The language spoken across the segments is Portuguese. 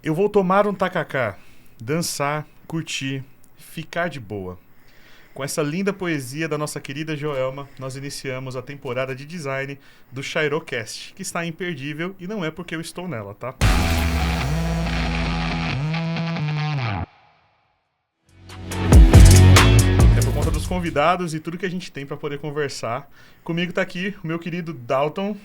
Eu vou tomar um tacacá, dançar, curtir, ficar de boa. Com essa linda poesia da nossa querida Joelma, nós iniciamos a temporada de design do Chairocast, que está imperdível e não é porque eu estou nela, tá? É por conta dos convidados e tudo que a gente tem para poder conversar. Comigo tá aqui o meu querido Dalton.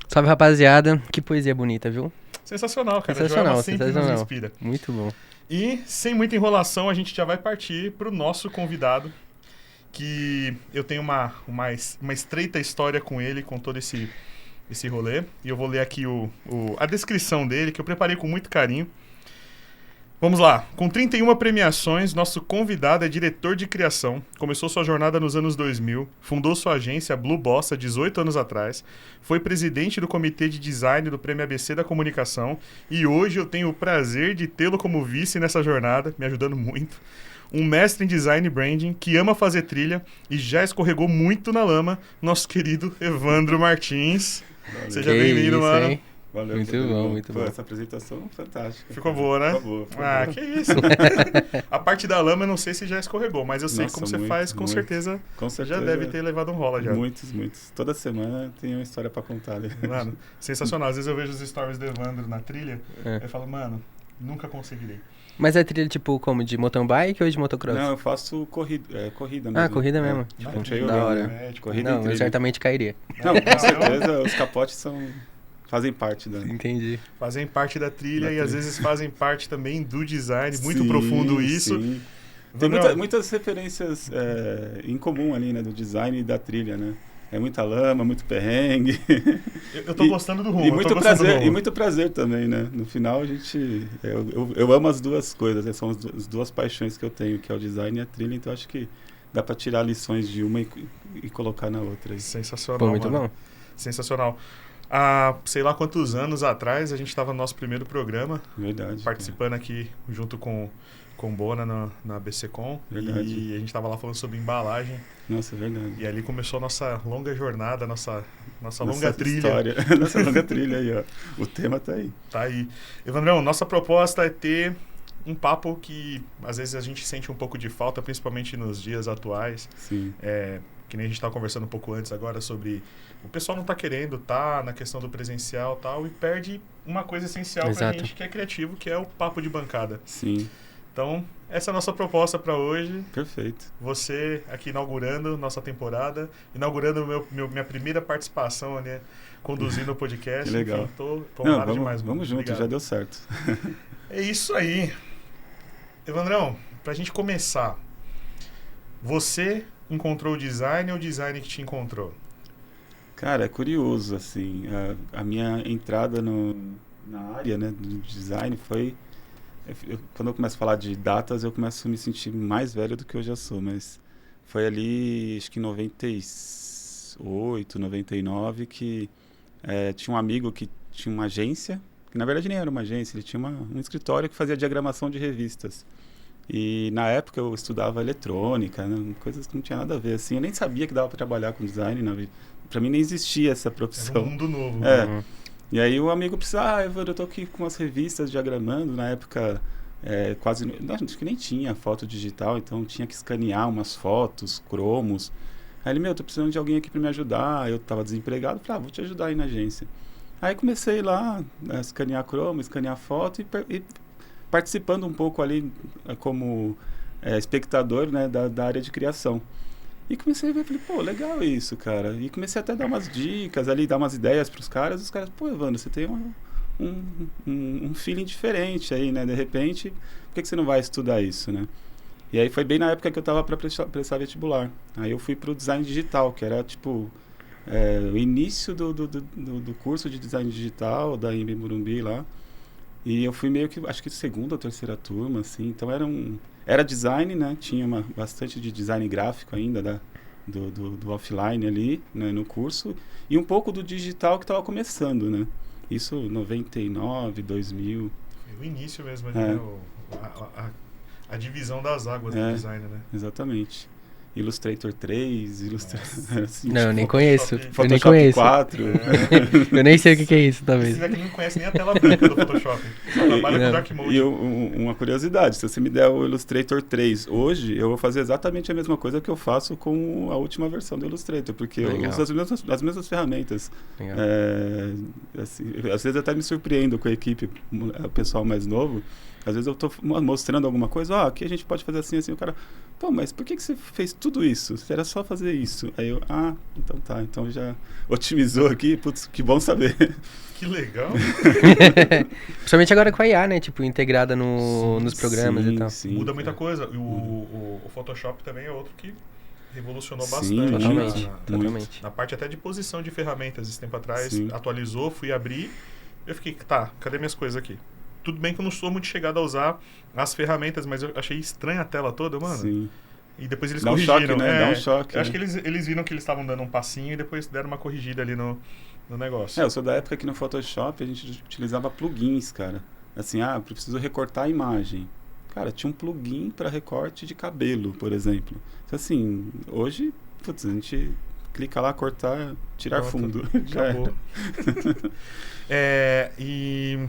Salve, rapaziada. Que poesia bonita, viu? Sensacional, cara. Sensacional, a Joelma sempre nos sensacional. inspira. Muito bom. E, sem muita enrolação, a gente já vai partir pro nosso convidado, que eu tenho uma estreita história com ele, com todo esse rolê. E eu vou ler aqui a descrição dele, que eu preparei com muito carinho. Vamos lá. Com 31 premiações, nosso convidado é diretor de criação. Começou sua jornada nos anos 2000, fundou sua agência Blue Bossa 18 anos atrás, foi presidente do comitê de design do Prêmio ABC da Comunicação e hoje eu tenho o prazer de tê-lo como vice nessa jornada, me ajudando muito. Um mestre em design e branding que ama fazer trilha e já escorregou muito na lama, nosso querido Evandro Martins. Valeu. Seja bem-vindo, mano. Hein? Valeu, Muito Pedro. bom, muito Pô, bom. essa apresentação fantástica. Ficou boa, né? Ficou Ah, boa. que isso. A parte da lama eu não sei se já escorregou, mas eu sei Nossa, como você muito, faz, com muito. certeza Com certeza. já deve ter levado um rola já. Muitos. Toda semana tem uma história pra contar. Né? Mano, sensacional. Às vezes eu vejo os stories do Evandro na trilha, É. eu falo, mano, nunca conseguirei. Mas é trilha tipo como? De mountain bike ou de motocross? Não, eu faço corrida mesmo. Ah, corrida mesmo. Tipo, Na trail trilha, da running, hora. né? tipo, Corrida Não, e eu trilha. certamente cairia. Não, com certeza os capotes fazem parte da... Entendi. Fazem parte da trilha Da e às trilha. vezes fazem parte também do design, muito Sim, profundo isso. sim. Tem Evandrão, muitas referências em comum ali, né? Do design e da trilha, né? É muita lama, muito perrengue. eu tô gostando do rumo. E eu tô muito gostando do prazer, rumo. e muito prazer também, né? No final a gente... Eu amo as duas coisas, né? São as duas paixões que eu tenho, que é o design e a trilha, então acho que dá pra tirar lições de uma e colocar na outra. Sensacional, Pô, muito mano. bom. Sensacional. Há, sei lá quantos anos atrás, a gente estava no nosso primeiro programa, Verdade. participando aqui junto com o Bona na BCCom. Verdade. E a gente estava lá falando sobre embalagem. Nossa, é verdade. E ali começou a nossa longa jornada, nossa longa trilha. História. Nossa longa trilha aí, ó. O tema tá aí. Tá aí. Evandrão, nossa proposta é ter um papo que às vezes a gente sente um pouco de falta, principalmente nos dias atuais. Sim. Que nem a gente estava conversando um pouco antes agora sobre o pessoal não tá querendo na questão do presencial e tal, e perde uma coisa essencial pra Exato. gente que é criativo, que é o papo de bancada. Sim. Então, essa é a nossa proposta para hoje. Perfeito. Você aqui inaugurando nossa temporada, inaugurando minha primeira participação, né, conduzindo o podcast. Que legal. Enfim, tô Não, honrado demais. mano. vamos junto, Obrigado. já deu certo. É isso aí. Evandrão, pra gente começar, você encontrou o design ou o design que te encontrou? Cara, é curioso, assim, a minha entrada na área, né, do design foi... quando eu começo a falar de datas, eu começo a me sentir mais velho do que eu já sou, mas foi ali, acho que em 98, 99, que tinha um amigo que tinha uma agência, que na verdade nem era uma agência, ele tinha um escritório que fazia diagramação de revistas. E na época eu estudava eletrônica, né, coisas que não tinha nada a ver, assim, eu nem sabia que dava para trabalhar com design, para mim nem existia essa É profissão. um mundo novo. É. Uhum. E aí o amigo precisava, Evandro, eu tô aqui com umas revistas diagramando, na época quase, não, acho que nem tinha foto digital, então tinha que escanear umas fotos, cromos. Aí ele, tô precisando de alguém aqui para me ajudar, eu tava desempregado, falei, vou te ajudar aí na agência. Aí comecei lá a escanear cromo, escanear foto e participando um pouco ali como espectador, né, da área de criação. E comecei a ver, falei, pô, legal isso, cara. E comecei até a dar umas dicas ali, dar umas ideias pros caras. Os caras, pô, Evandro, você tem um feeling diferente aí, né? De repente, por que você não vai estudar isso, né? E aí foi bem na época que eu tava para prestar vestibular. Aí eu fui pro design digital, que era, tipo, o início do curso de design digital da IMB Morumbi lá. E eu fui meio que, acho que segunda ou terceira turma, assim. Então era design, né? Tinha bastante de design gráfico ainda do offline ali, né? No curso. E um pouco do digital que estava começando, né? Isso 99, 2000. Foi o início mesmo, né? A divisão das águas do design, né? Exatamente. Illustrator 3, assim, Não, eu nem Photoshop, conheço. Eu nem Photoshop conheço. 4. Eu nem sei o que é isso, talvez. Esse daqui não conhece nem a tela branca do Photoshop. Só trabalha com Não. Dark E Mode. uma curiosidade, se você me der o Illustrator 3 hoje, eu vou fazer exatamente a mesma coisa que eu faço com a última versão do Illustrator, porque eu Legal. uso as mesmas ferramentas. Legal. Assim, às vezes até me surpreendo com a equipe, o pessoal mais novo. Às vezes eu estou mostrando alguma coisa, aqui a gente pode fazer assim, o cara, pô, mas por que você fez tudo isso? Era só fazer isso. Aí eu, então tá, então já otimizou aqui, putz, que bom saber. Que legal. Principalmente agora com a IA, né? Tipo, integrada nos programas e tal. Sim, Muda muita coisa. E o Photoshop também é outro que revolucionou Sim, bastante. Totalmente, Na totalmente. parte até de posição de ferramentas. Esse tempo atrás, Sim. atualizou, fui abrir. Eu fiquei, tá, cadê minhas coisas aqui? Tudo bem que eu não sou muito chegado a usar as ferramentas, mas eu achei estranha a tela toda, mano. Sim. E depois eles Dá um corrigiram. choque, né? Dá um choque. Eu acho que eles viram que eles estavam dando um passinho e depois deram uma corrigida ali no negócio. Eu sou da época que no Photoshop a gente utilizava plugins, cara. Assim, eu preciso recortar a imagem. Cara, tinha um plugin para recorte de cabelo, por exemplo. Então, assim, hoje, putz, a gente clica lá, cortar, tirar Pronto. fundo. Acabou. E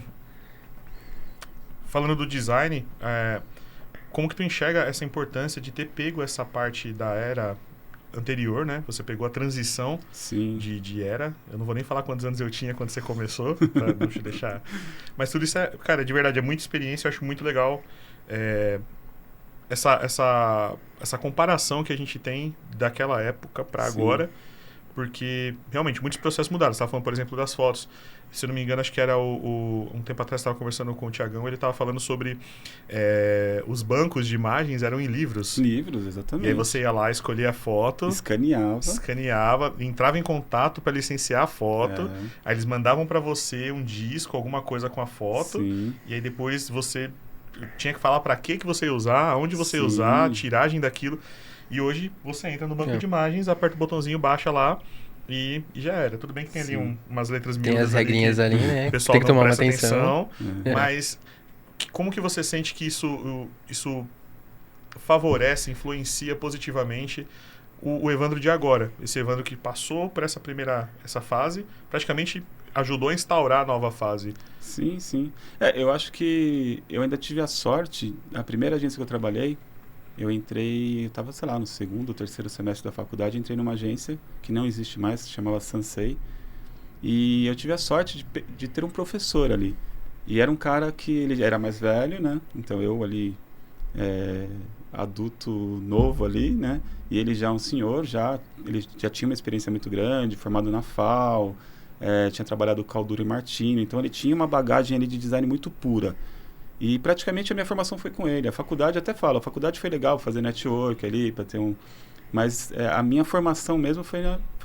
falando do design, como que tu enxerga essa importância de ter pego essa parte da era anterior, né? Você pegou a transição Sim. de era. Eu não vou nem falar quantos anos eu tinha quando você começou, pra não te deixar. Mas tudo isso cara, de verdade, é muita experiência. Eu acho muito legal essa comparação que a gente tem daquela época para Sim. agora. Porque, realmente, muitos processos mudaram. Você estava falando, por exemplo, das fotos. Se eu não me engano, acho que era um tempo atrás, estava conversando com o Thiagão, ele estava falando sobre os bancos de imagens eram em livros. Livros, exatamente. E aí você ia lá, escolhia a foto, escaneava, entrava em contato para licenciar a foto, aí eles mandavam para você um disco, alguma coisa com a foto, Sim. e aí depois você tinha que falar para que você ia usar, aonde você ia Sim. usar, a tiragem daquilo. E hoje você entra no banco de imagens, aperta o botãozinho, baixa lá e já era. Tudo bem que tem ali umas letras miúdas. Tem as regrinhas ali, né? O pessoal Tem que não tomar uma presta atenção. Mas como que você sente que isso favorece, influencia positivamente o Evandro de agora? Esse Evandro que passou por essa fase, praticamente ajudou a instaurar a nova fase. Sim, sim. Eu acho que eu ainda tive a sorte, a primeira agência que eu trabalhei, eu estava, sei lá, no segundo ou terceiro semestre da faculdade, entrei numa agência que não existe mais, se chamava Sansei, e eu tive a sorte de ter um professor ali. E era um cara que ele era mais velho, né? Então eu ali, adulto novo ali, né? E ele já um senhor, ele já tinha uma experiência muito grande, formado na FAO, tinha trabalhado com Caldura e Martino, então ele tinha uma bagagem ali de design muito pura. E praticamente a minha formação foi com ele. A faculdade, até falo, a faculdade foi legal, fazer network ali, para ter Mas a minha formação mesmo foi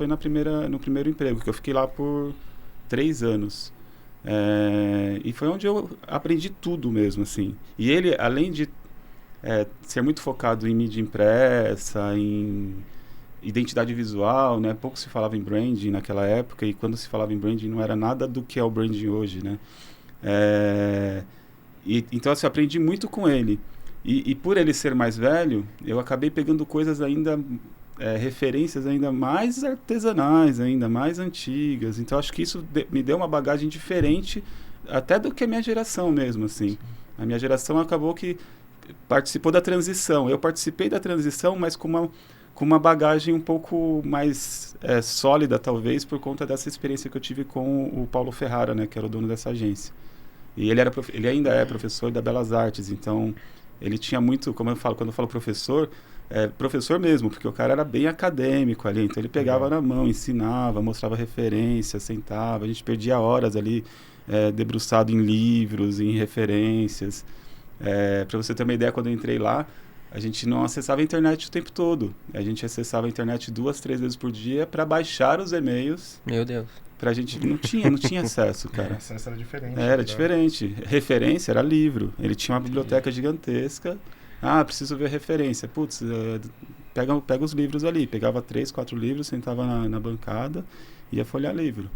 no primeiro emprego, que eu fiquei lá por 3 anos. E foi onde eu aprendi tudo mesmo, assim. E ele, além de ser muito focado em mídia impressa, em identidade visual, né? Pouco se falava em branding naquela época, e quando se falava em branding não era nada do que é o branding hoje, né? Então, assim, eu aprendi muito com ele. E por ele ser mais velho, eu acabei pegando coisas ainda, referências ainda mais artesanais, ainda mais antigas. Então, acho que isso me deu uma bagagem diferente até do que a minha geração mesmo, assim. A minha geração acabou que participou da transição. Eu participei da transição, mas com uma bagagem um pouco mais sólida, talvez, por conta dessa experiência que eu tive com o Paulo Ferrara, né, que era o dono dessa agência. E ele ainda é professor da Belas Artes, então ele tinha muito, como eu falo, quando eu falo professor, professor mesmo, porque o cara era bem acadêmico ali, então ele pegava na mão, ensinava, mostrava referência, sentava, a gente perdia horas ali debruçado em livros, em referências. Para você ter uma ideia, quando eu entrei lá, a gente não acessava a internet o tempo todo, a gente acessava a internet 2, 3 vezes por dia para baixar os e-mails. Meu Deus. Pra gente, não tinha acesso, cara. Acesso era diferente. Era diferente. Referência era livro. Ele tinha uma biblioteca gigantesca. Preciso ver referência. Putz, pega os livros ali. Pegava 3, 4 livros, sentava na bancada e ia folhear livro.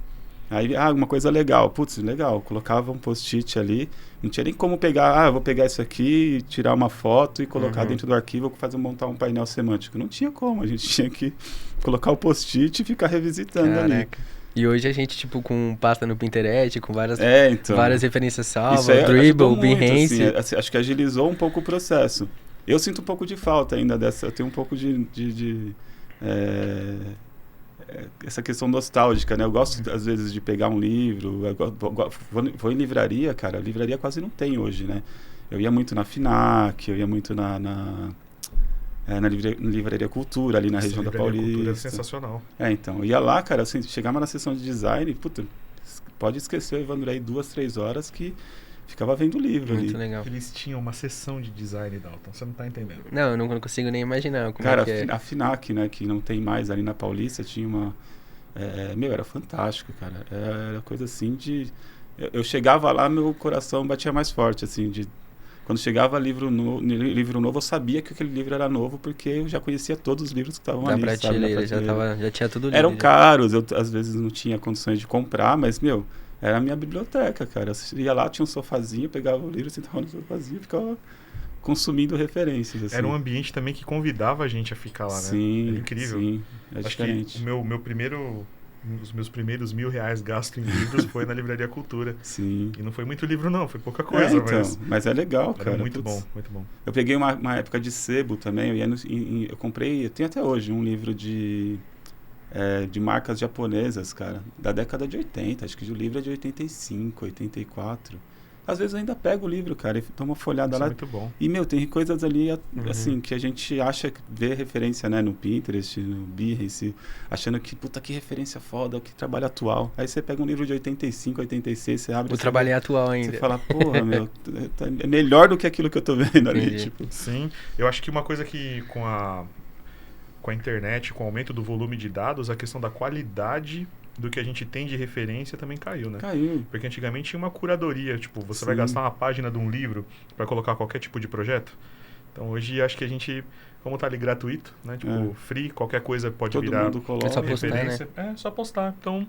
Aí, uma coisa legal. Putz, legal. Colocava um post-it ali. Não tinha nem como pegar, eu vou pegar isso aqui, tirar uma foto e colocar dentro do arquivo, montar um painel semântico. Não tinha como. A gente tinha que colocar o post-it e ficar revisitando ali. E hoje a gente, tipo, com pasta no Pinterest, com várias referências salvas, Dribbble, Behance. Assim, acho que agilizou um pouco o processo. Eu sinto um pouco de falta ainda dessa, eu tenho um pouco essa questão nostálgica, né? Eu gosto, às vezes, de pegar um livro, vou em livraria, cara, livraria quase não tem hoje, né? Eu ia muito na FINAC, eu ia muito na Livraria Cultura, ali na região da Paulista. Cultura é sensacional. Então, eu ia lá, cara, assim, chegava na sessão de design, puta, pode esquecer o Evandro aí 2-3 horas que ficava vendo o livro ali. Muito legal. Eles tinham uma sessão de design, Dalton, você não tá entendendo. Não, eu não consigo nem imaginar como cara, é que é. A FINAC, né, que não tem mais ali na Paulista, tinha uma... era fantástico, cara. Era coisa assim de... Eu chegava lá, meu coração batia mais forte, assim, de... Quando chegava livro novo, eu sabia que aquele livro era novo, porque eu já conhecia todos os livros que estavam ali. Da prateleira, já tinha tudo lido. Eram caros, eu às vezes não tinha condições de comprar, mas, era a minha biblioteca, cara. Eu ia lá, tinha um sofazinho, pegava o livro, sentava no sofazinho e ficava consumindo referências. Assim. Era um ambiente também que convidava a gente a ficar lá, né? Sim, era incrível. Sim, Acho diferente. que os meus primeiros R$1.000 gastos em livros foi na Livraria Cultura. Sim. E não foi muito livro, não, foi pouca coisa. Mas é legal, cara. Era muito bom, muito bom. Eu peguei uma época de sebo também, eu comprei, eu tenho até hoje um livro de marcas japonesas, cara, da década de 80, acho que o livro é de 85, 84. Às vezes eu ainda pego o livro, cara, e dou uma folhada lá. É muito bom. E, tem coisas ali, assim, que a gente acha, vê referência, né, no Pinterest, no Behance, achando que, puta, que referência foda, que trabalho atual. Aí você pega um livro de 85, 86, você abre... O trabalho é atual ainda. Você fala, porra, é melhor do que aquilo que eu tô vendo ali, Entendi. tipo. Sim, eu acho que uma coisa que com a internet, com o aumento do volume de dados, a questão da qualidade do que a gente tem de referência também caiu, né? Caiu. Porque antigamente tinha uma curadoria, tipo, você Sim. vai gastar uma página de um livro para colocar qualquer tipo de projeto. Então hoje acho que a gente, como tá ali gratuito, né? Tipo, free, qualquer coisa pode Todo virar mundo coloca. É só postar, referência. É só postar. Então,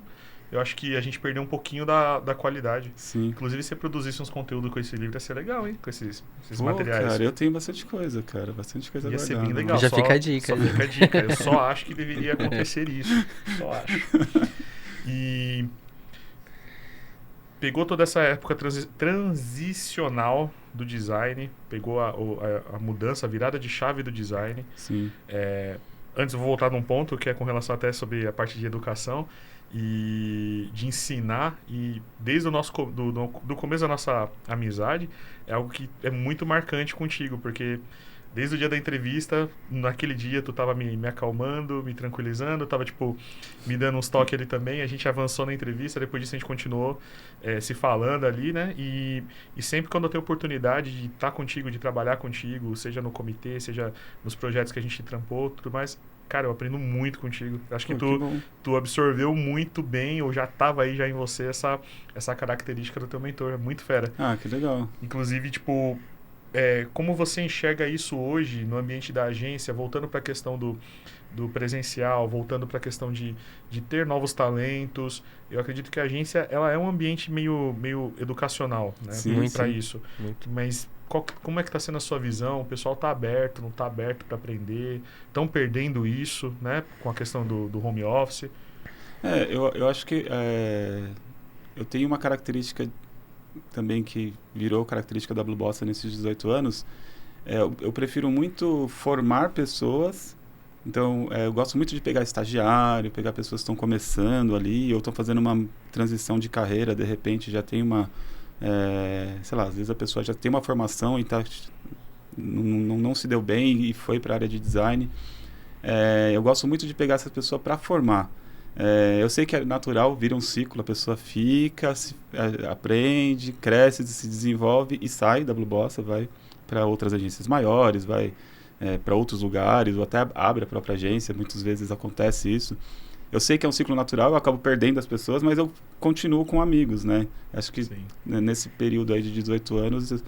eu acho que a gente perdeu um pouquinho da qualidade. Sim. Inclusive, se você produzisse uns conteúdos com esse livro, ia ser legal, hein? Com esses Pô, materiais. cara, eu tenho bastante coisa, cara. Bastante coisa Ia ser guardada. bem legal. Já fica a dica. Só fica a dica. Eu só acho que deveria acontecer isso. Só acho. E pegou toda essa época transicional do design, pegou a mudança, a virada de chave do design. Sim. Antes eu vou voltar num ponto que é com relação até sobre a parte de educação e de ensinar, e desde do começo da nossa amizade é algo que é muito marcante contigo, porque desde o dia da entrevista, naquele dia tu tava me acalmando, me tranquilizando, tava tipo me dando uns toques ali também, a gente avançou na entrevista, depois disso a gente continuou se falando ali, né? E sempre quando eu tenho oportunidade de estar contigo, de trabalhar contigo, seja no comitê, seja nos projetos que a gente trampou, tudo mais, cara, eu aprendo muito contigo. Acho que tu absorveu muito bem, ou já tava aí já em você essa característica do teu mentor, é muito fera. Ah, que legal. Inclusive, tipo, como você enxerga isso hoje no ambiente da agência, voltando para a questão do presencial, voltando para a questão de ter novos talentos. Eu acredito que a agência ela é um ambiente meio educacional, né? Para isso. Muito. Mas como é que está sendo a sua visão? O pessoal está aberto, não está aberto para aprender? Estão perdendo isso, né? Com a questão do home office? Eu acho que eu tenho uma característica também que virou característica da Blue Bossa nesses 18 anos. Eu prefiro muito formar pessoas. Então, eu gosto muito de pegar estagiário, pegar pessoas que estão começando ali, ou estão fazendo uma transição de carreira, de repente já tem uma... sei lá, às vezes a pessoa já tem uma formação e não se deu bem e foi para a área de design. Eu gosto muito de pegar essa pessoa para formar. Eu sei que é natural, vira um ciclo, a pessoa fica, aprende, cresce, se desenvolve e sai da Blue Bossa, vai para outras agências maiores, vai para outros lugares, ou até abre a própria agência, muitas vezes acontece isso. Eu sei que é um ciclo natural, eu acabo perdendo as pessoas, mas eu continuo com amigos, né? Acho que nesse período aí de 18 anos,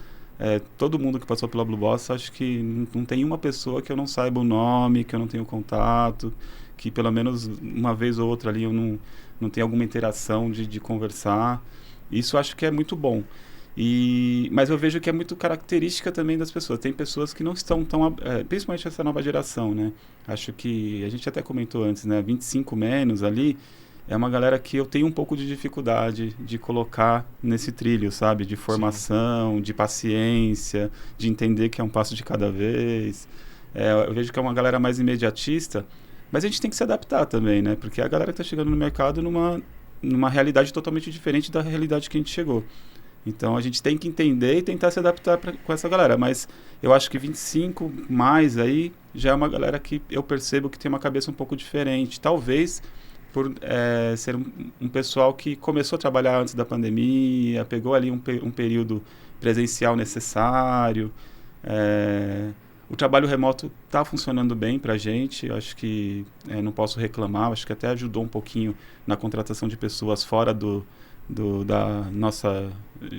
todo mundo que passou pela Blue Bossa, acho que não tem uma pessoa que eu não saiba o nome, que eu não tenho contato, que pelo menos uma vez ou outra ali eu não tenho alguma interação de conversar. Isso acho que é muito bom. Mas eu vejo que é muito característica também das pessoas. Tem pessoas que não estão tão... principalmente essa nova geração, né? Acho que... A gente até comentou antes, né? 25 menos ali... É uma galera que eu tenho um pouco de dificuldade de colocar nesse trilho, sabe? De formação, de paciência, de entender que é um passo de cada vez. Eu vejo que é uma galera mais imediatista, mas a gente tem que se adaptar também, né? Porque a galera que está chegando no mercado numa realidade totalmente diferente da realidade que a gente chegou. Então a gente tem que entender e tentar se adaptar com essa galera. Mas eu acho que 25 mais aí já é uma galera que eu percebo que tem uma cabeça um pouco diferente. Talvez por ser um pessoal que começou a trabalhar antes da pandemia, pegou ali um período presencial necessário. O trabalho remoto está funcionando bem para a gente, acho que não posso reclamar, acho que até ajudou um pouquinho na contratação de pessoas fora da nossa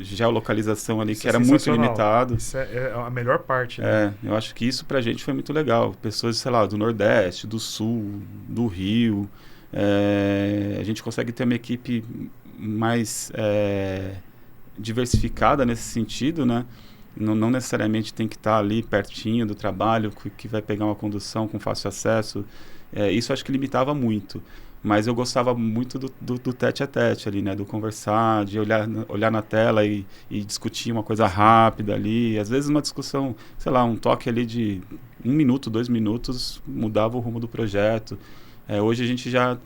geolocalização ali, que era muito limitado. Isso é a melhor parte. Né? Eu acho que isso para a gente foi muito legal. Pessoas, sei lá, do Nordeste, do Sul, do Rio... a gente consegue ter uma equipe mais diversificada nesse sentido, né? Não necessariamente tem que estar ali pertinho do trabalho, que vai pegar uma condução com fácil acesso. Isso acho que limitava muito. Mas eu gostava muito do tete-a-tete ali, né? Do conversar, de olhar na tela e discutir uma coisa rápida ali. Às vezes uma discussão, sei lá, um toque ali de 1 minuto, 2 minutos, mudava o rumo do projeto. Hoje a gente já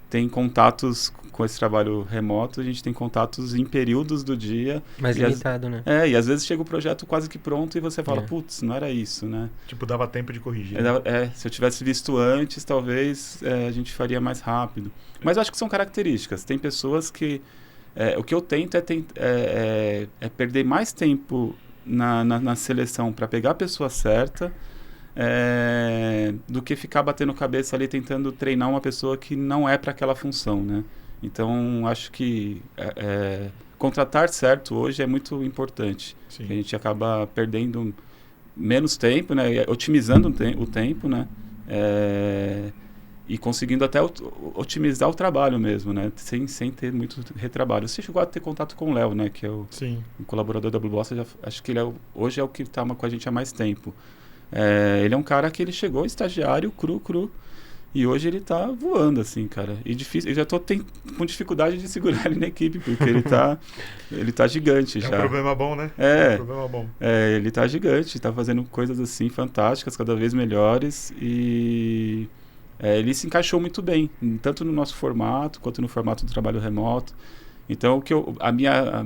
tem contatos com esse trabalho remoto, a gente tem contatos em períodos do dia. Mais limitado, né? E às vezes chega o projeto quase que pronto e você fala, putz, não era isso, né? Tipo, dava tempo de corrigir. Se eu tivesse visto antes, talvez a gente faria mais rápido. Mas eu acho que são características. Tem pessoas que... o que eu tento é perder mais tempo na seleção para pegar a pessoa certa, do que ficar batendo cabeça ali tentando treinar uma pessoa que não é para aquela função, né? Então, acho que contratar certo hoje é muito importante. A gente acaba perdendo menos tempo, né? Otimizando o tempo, né? E conseguindo até otimizar o trabalho mesmo, né? Sem ter muito retrabalho. Você chegou a ter contato com o Léo, né? Que é o colaborador da Blue Bossa. Acho que ele hoje é o que está com a gente há mais tempo. Ele é um cara que ele chegou estagiário, cru, e hoje ele tá voando, assim, cara. E difícil, eu já tô com dificuldade de segurar ele na equipe, porque ele tá gigante já. É um problema bom, né? É um problema bom. Ele tá gigante, tá fazendo coisas, assim, fantásticas, cada vez melhores, e ele se encaixou muito bem, tanto no nosso formato, quanto no formato do trabalho remoto. Então, a minha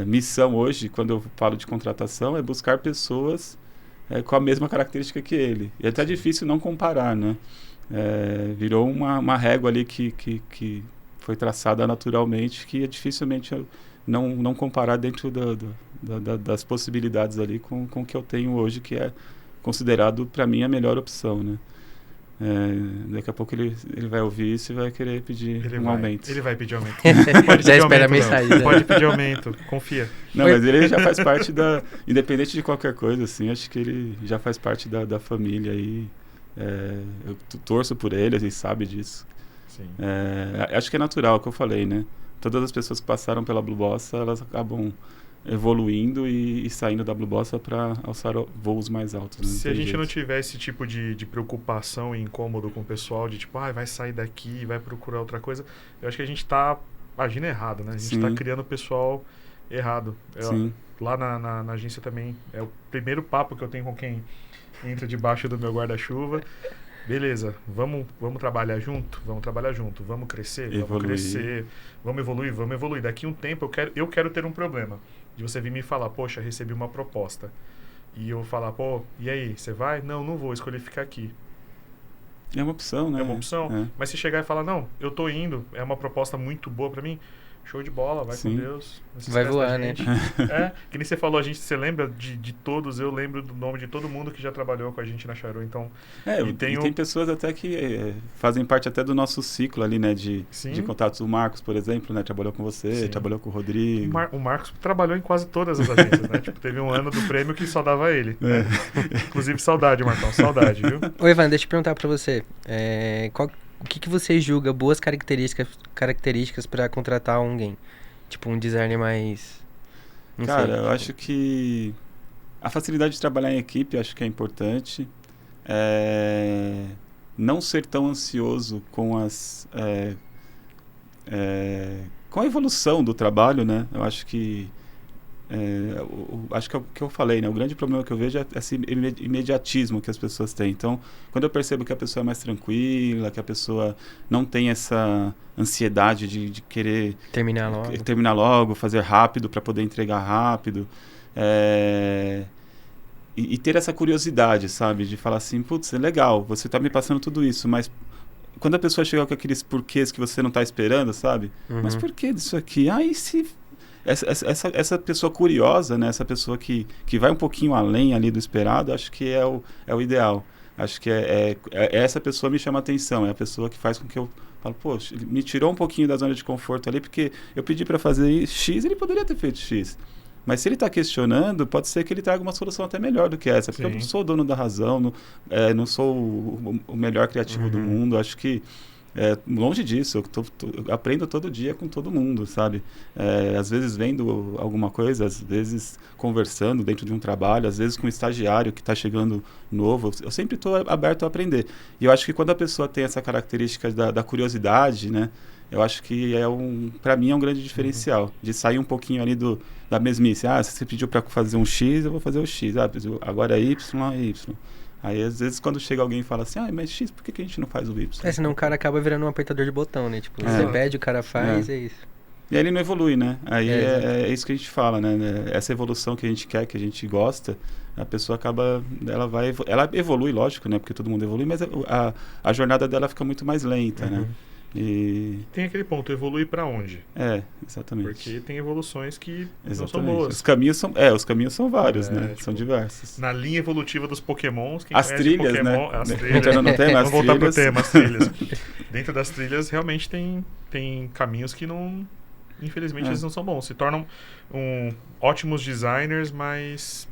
missão hoje, quando eu falo de contratação, é buscar pessoas com a mesma característica que ele. E é até difícil não comparar, né? Virou uma régua ali que foi traçada naturalmente, que é dificilmente não comparar dentro das possibilidades ali com o que eu tenho hoje, que é considerado, para mim, a melhor opção, né? Daqui a pouco ele vai ouvir isso e vai querer pedir aumento. Ele vai pedir aumento. Já espera a mensagem. Pode pedir aumento, confia. Não, mas ele já faz parte independente de qualquer coisa, assim, acho que ele já faz parte da família aí. Eu torço por ele, ele sabe disso. Sim. Acho que é natural, é o que eu falei, né? Todas as pessoas que passaram pela Blue Bossa, elas acabam evoluindo e saindo da Blue Bossa para alçar voos mais altos. Né? Se a gente não tiver esse tipo de preocupação e incômodo com o pessoal, de tipo, vai sair daqui e vai procurar outra coisa, eu acho que a gente está agindo errado, né? A gente está criando o pessoal errado. Lá na agência também, é o primeiro papo que eu tenho com quem entra debaixo do meu guarda-chuva. Beleza, vamos trabalhar junto? Vamos trabalhar junto. Vamos crescer? Vamos crescer. Vamos evoluir. Daqui a um tempo eu quero ter um problema. De você vir me falar, poxa, recebi uma proposta. E eu falar, e aí, você vai? Não vou, escolhi ficar aqui. É uma opção, né? É uma opção. Mas se chegar e falar, não, eu tô indo, é uma proposta muito boa pra mim, Show de bola, vai com Deus. Vai voar, né? Que nem você falou, você lembra de todos, eu lembro do nome de todo mundo que já trabalhou com a gente na Charu, então... tem pessoas até que fazem parte até do nosso ciclo ali, né, de contatos. O Marcos, por exemplo, né, trabalhou com você, trabalhou com o Rodrigo. O Marcos trabalhou em quase todas as agências, né? Tipo, teve um ano do prêmio que só dava ele. Né? Inclusive, saudade, Marcão, saudade, viu? Ô, Ivan, deixa eu perguntar pra você. O que você julga boas características para contratar alguém? Tipo, um designer mais... Cara, eu acho que a facilidade de trabalhar em equipe, acho que é importante. Não ser tão ansioso com com a evolução do trabalho, né? Eu acho que acho que é o que eu falei, né? O grande problema que eu vejo é esse imediatismo que as pessoas têm. Então, quando eu percebo que a pessoa é mais tranquila, que a pessoa não tem essa ansiedade de querer terminar logo, fazer rápido para poder entregar rápido, e ter essa curiosidade, sabe? De falar assim, putz, é legal, você tá me passando tudo isso, mas quando a pessoa chegar com aqueles porquês que você não tá esperando, sabe? Mas por que disso aqui? E se... Essa pessoa curiosa, né? Essa pessoa que vai um pouquinho além ali do esperado, acho que é o ideal. Acho que essa pessoa me chama a atenção, é a pessoa que faz com que eu falo, poxa, me tirou um pouquinho da zona de conforto ali, porque eu pedi para fazer X, ele poderia ter feito X. Mas se ele está questionando, pode ser que ele traga uma solução até melhor do que essa, porque eu não sou o dono da razão, não sou o melhor criativo do mundo, acho que longe disso, eu aprendo todo dia com todo mundo, sabe? Às vezes vendo alguma coisa, às vezes conversando dentro de um trabalho, às vezes com um estagiário que está chegando novo, eu sempre estou aberto a aprender. E eu acho que quando a pessoa tem essa característica da curiosidade, né? Eu acho que para mim é um grande diferencial, de sair um pouquinho ali da mesmice. Se você pediu para fazer um X, eu vou fazer o X. Agora é Y, é Y. Aí, às vezes, quando chega alguém e fala assim, mas X, por que a gente não faz o Y? Senão o cara acaba virando um apertador de botão, né? Tipo, você pede, o cara faz, é isso. E aí ele não evolui, né? Aí é isso que a gente fala, né? Essa evolução que a gente quer, que a gente gosta, a pessoa acaba... Ela evolui, lógico, né? Porque todo mundo evolui, mas a jornada dela fica muito mais lenta, né? E... Tem aquele ponto, evoluir para onde? Exatamente. Porque tem evoluções que não são boas. Os caminhos são vários, né? Tipo, são diversos. Na linha evolutiva dos Pokémons, quem as trilhas, Pokémon, né? As trilhas. Vamos voltar pro tema, as trilhas. Dentro das trilhas, realmente tem caminhos que não... Infelizmente, eles não são bons. Se tornam ótimos designers, mas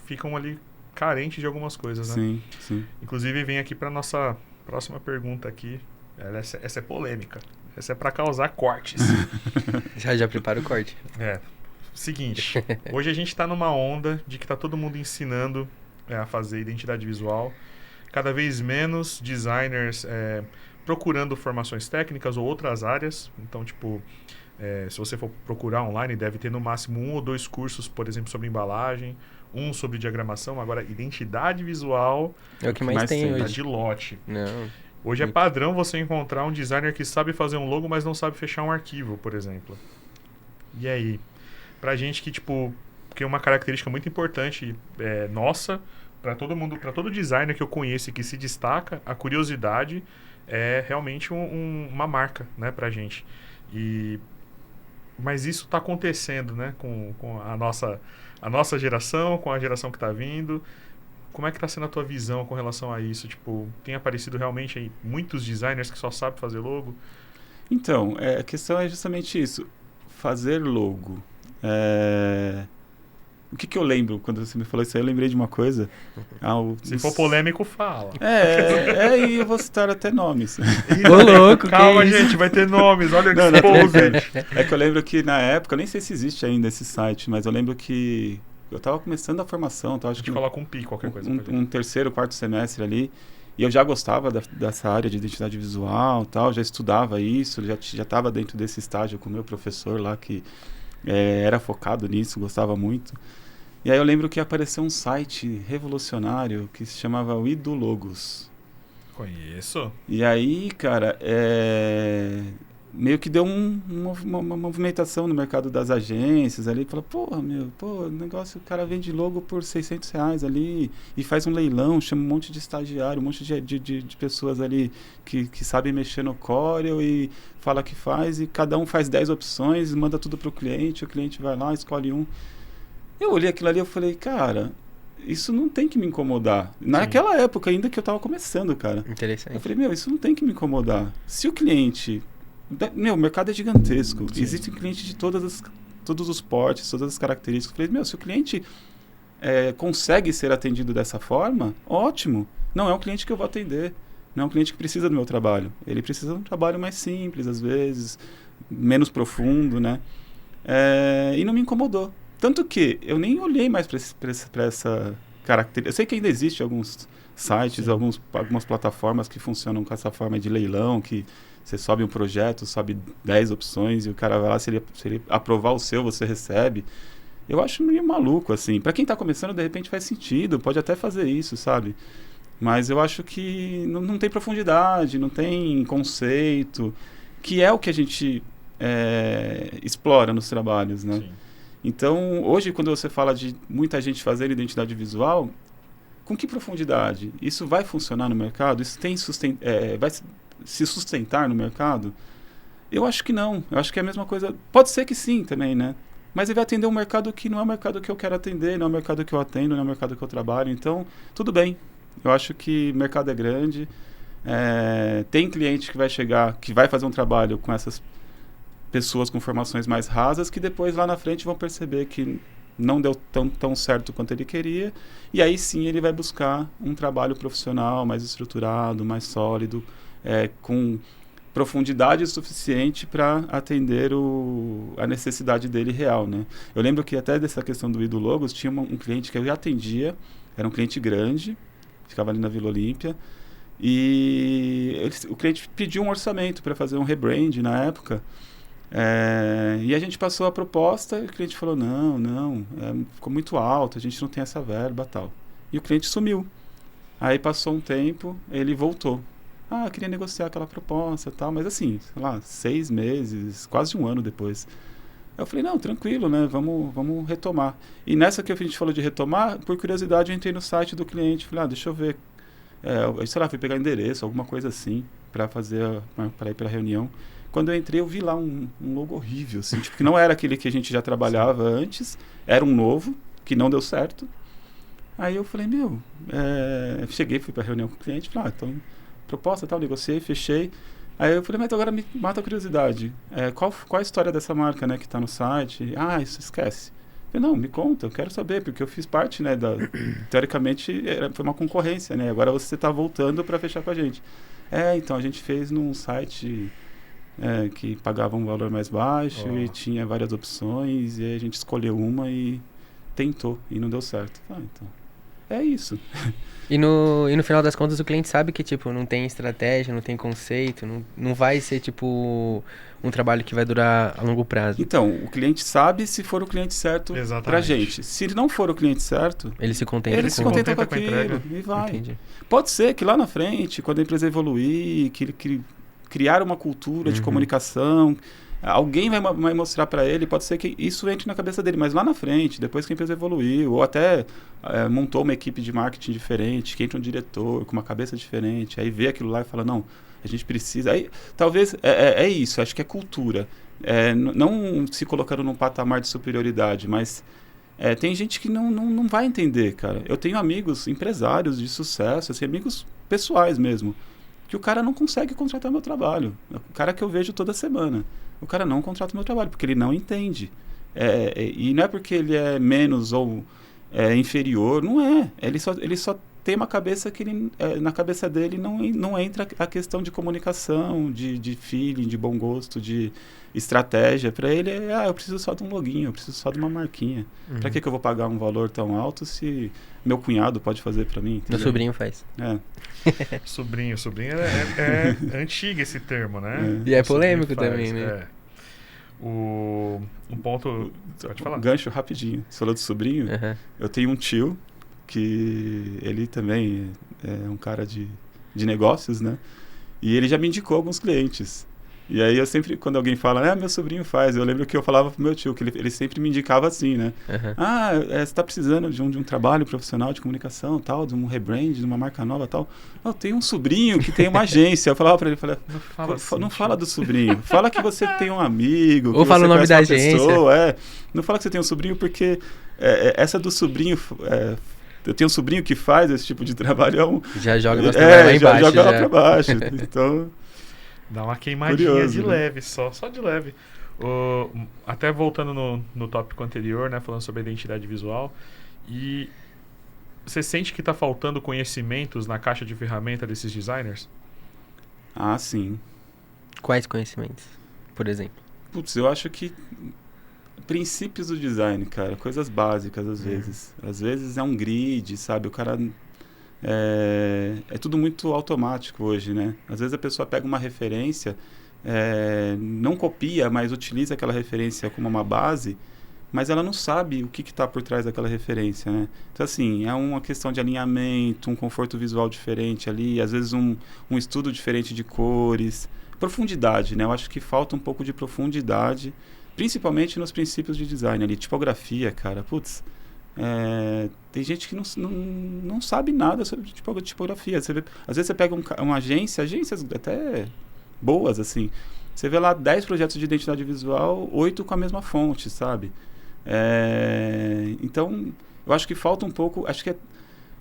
ficam ali carentes de algumas coisas, né? Sim. Inclusive, vem aqui para nossa próxima pergunta aqui. Essa é polêmica. Essa é para causar cortes. Já prepara o corte. Seguinte, hoje a gente está numa onda de que tá todo mundo ensinando a fazer identidade visual. Cada vez menos designers procurando formações técnicas ou outras áreas. Então, tipo, se você for procurar online, deve ter no máximo 1 ou 2 cursos, por exemplo, sobre embalagem, um sobre diagramação. Agora, identidade visual... É o que mais tem hoje. Tá de lote. Não... Hoje é padrão você encontrar um designer que sabe fazer um logo, mas não sabe fechar um arquivo, por exemplo. E aí? Pra gente que, tipo... Porque uma característica muito importante nossa, para todo mundo, para todo designer que eu conheço e que se destaca, a curiosidade é realmente uma marca, né, pra gente. Mas isso tá acontecendo, né, com a nossa geração, com a geração que tá vindo. Como é que está sendo a tua visão com relação a isso? Tipo, tem aparecido realmente aí muitos designers que só sabem fazer logo? Então, a questão é justamente isso. Fazer logo. O que eu lembro? Quando você me falou isso aí, eu lembrei de uma coisa. Se for polêmico, fala. E eu vou citar até nomes. Ô, louco, calma, gente, vai ter nomes. Olha o exposed. É que eu lembro que na época, eu nem sei se existe ainda esse site, mas eu lembro que eu estava começando a formação. Então, acho que coloca um pi, qualquer coisa. Um terceiro, quarto semestre ali. E eu já gostava dessa área de identidade visual, tal, já estudava isso, já estava dentro desse estágio com o meu professor lá, que era focado nisso, gostava muito. E aí eu lembro que apareceu um site revolucionário que se chamava Idologos. Conheço. E aí, cara, meio que deu uma movimentação no mercado das agências ali, fala, o negócio, o cara vende logo por R$600 ali e faz um leilão, chama um monte de estagiário, um monte de pessoas ali que sabem mexer no Corel e fala que faz, e cada um faz 10 opções, manda tudo pro cliente, o cliente vai lá, escolhe um. Eu olhei aquilo ali e falei, cara, isso não tem que me incomodar. Naquela época ainda que eu tava começando, cara. Interessante. Eu falei, isso não tem que me incomodar. Se o cliente... o mercado é gigantesco. Sim. Existem clientes de todos os portes, todas as características. Eu falei, se o cliente consegue ser atendido dessa forma, ótimo. Não é um cliente que eu vou atender. Não é um cliente que precisa do meu trabalho. Ele precisa de um trabalho mais simples, às vezes, menos profundo, né? E não me incomodou. Tanto que eu nem olhei mais para essa característica. Eu sei que ainda existe alguns sites, algumas plataformas que funcionam com essa forma de leilão, que você sobe um projeto, sobe 10 opções e o cara vai lá, se ele aprovar o seu, você recebe. Eu acho meio maluco, assim. Para quem está começando, de repente faz sentido, pode até fazer isso, sabe? Mas eu acho que não tem profundidade, não tem conceito, que é o que a gente explora nos trabalhos, né? Sim. Então, hoje, quando você fala de muita gente fazendo identidade visual, com que profundidade? Isso vai funcionar no mercado? Isso vai se sustentar no mercado? Eu acho que não. Eu acho que é a mesma coisa. Pode ser que sim também, né? Mas ele vai atender um mercado que não é o mercado que eu quero atender, não é o mercado que eu atendo, não é o mercado que eu trabalho. Então, tudo bem. Eu acho que o mercado é grande. Tem cliente que vai chegar, que vai fazer um trabalho com essas pessoas com formações mais rasas, que depois lá na frente vão perceber que não deu tão certo quanto ele queria, e aí sim ele vai buscar um trabalho profissional mais estruturado, mais sólido, com profundidade suficiente para atender a necessidade dele real, né? Eu lembro que até dessa questão do Ido Logos, tinha um cliente que eu já atendia, era um cliente grande, ficava ali na Vila Olímpia, e o cliente pediu um orçamento para fazer um rebrand na época. E a gente passou a proposta e o cliente falou, não, ficou muito alto, a gente não tem essa verba, tal. E o cliente sumiu. Aí passou um tempo, ele voltou. Eu queria negociar aquela proposta, tal, mas assim, sei lá, 6 meses, quase um ano depois. Eu falei, não, tranquilo, né, vamos retomar. E nessa que a gente falou de retomar, por curiosidade eu entrei no site do cliente, falei, deixa eu ver, sei lá, fui pegar endereço, alguma coisa assim, para ir para a reunião. Quando eu entrei, eu vi lá um logo horrível, assim, tipo, que não era aquele que a gente já trabalhava antes, era um novo, que não deu certo. Aí eu falei, cheguei, fui para a reunião com o cliente, falei, então, proposta, tal, negociei, fechei. Aí eu falei, mas agora me mata a curiosidade, qual a história dessa marca, né, que está no site? Isso esquece. Eu falei, não, me conta, eu quero saber, porque eu fiz parte, né, teoricamente, foi uma concorrência, né, agora você está voltando para fechar com a gente. Então, a gente fez num site... que pagava um valor mais baixo e tinha várias opções, e aí a gente escolheu uma e tentou, e não deu certo. Então, é isso. E no final das contas o cliente sabe que, tipo, não tem estratégia, não tem conceito, não vai ser, tipo, um trabalho que vai durar a longo prazo. Então, o cliente sabe se for o cliente certo pra gente. Se não for o cliente certo, ele se contenta com aquilo e vai. Entendi. Pode ser que lá na frente, quando a empresa evoluir, que ele criar uma cultura de comunicação, alguém vai mostrar para ele, pode ser que isso entre na cabeça dele, mas lá na frente, depois que a empresa evoluiu, ou até montou uma equipe de marketing diferente, que entra um diretor com uma cabeça diferente, aí vê aquilo lá e fala, não, a gente precisa... Aí, talvez, é isso, acho que é cultura. Não se colocando num patamar de superioridade, mas tem gente que não vai entender, cara. Eu tenho amigos, empresários de sucesso, assim, amigos pessoais mesmo, que o cara não consegue contratar meu trabalho. O cara que eu vejo toda semana. O cara não contrata meu trabalho, porque ele não entende. E não é porque ele é menos ou inferior, não é. Ele só tem uma cabeça que na cabeça dele não entra a questão de comunicação, de feeling, de bom gosto, de estratégia. Para ele eu preciso só de um login, eu preciso só de uma marquinha. Para que eu vou pagar um valor tão alto se meu cunhado pode fazer para mim? Entendeu? Meu sobrinho faz. Sobrinho é antigo esse termo, né? E é polêmico também, né? Um ponto... Pode falar. Gancho rapidinho. Você falou do sobrinho? Eu tenho um tio que ele também é um cara de negócios, né? E ele já me indicou alguns clientes. E aí eu sempre, quando alguém fala, meu sobrinho faz, eu lembro que eu falava pro meu tio, que ele sempre me indicava assim, né? Você tá precisando de um trabalho profissional de comunicação, tal, de um rebrand, de uma marca nova, tal. Eu tenho um sobrinho que tem uma agência. Eu falava pra ele, não fala do sobrinho, fala que você tem um amigo, ou fala o nome da agência. Pessoa, não fala que você tem um sobrinho, porque essa do sobrinho... eu tenho um sobrinho que faz esse tipo de trabalho. Já joga bastante lá embaixo. Joga lá pra baixo. Então... Dá uma queimadinha curioso, de né? leve, só de leve. Até voltando no tópico anterior, né, falando sobre a identidade visual, e você sente que está faltando conhecimentos na caixa de ferramenta desses designers? Ah, sim. Quais conhecimentos, por exemplo? Putz, eu acho que princípios do design, cara, coisas básicas às vezes. Às vezes é um grid, sabe? O cara... É tudo muito automático hoje, né? Às vezes a pessoa pega uma referência, não copia, mas utiliza aquela referência como uma base, mas ela não sabe o que está por trás daquela referência, né? Então, assim, é uma questão de alinhamento, um conforto visual diferente ali, às vezes um estudo diferente de cores, profundidade, né? Eu acho que falta um pouco de profundidade, principalmente nos princípios de design ali, tipografia, cara, putz... tem gente que não sabe nada sobre tipografia. Você vê, às vezes você pega uma agências até boas, assim. Você vê lá 10 projetos de identidade visual, 8 com a mesma fonte, sabe? Então, eu acho que falta um pouco... Acho que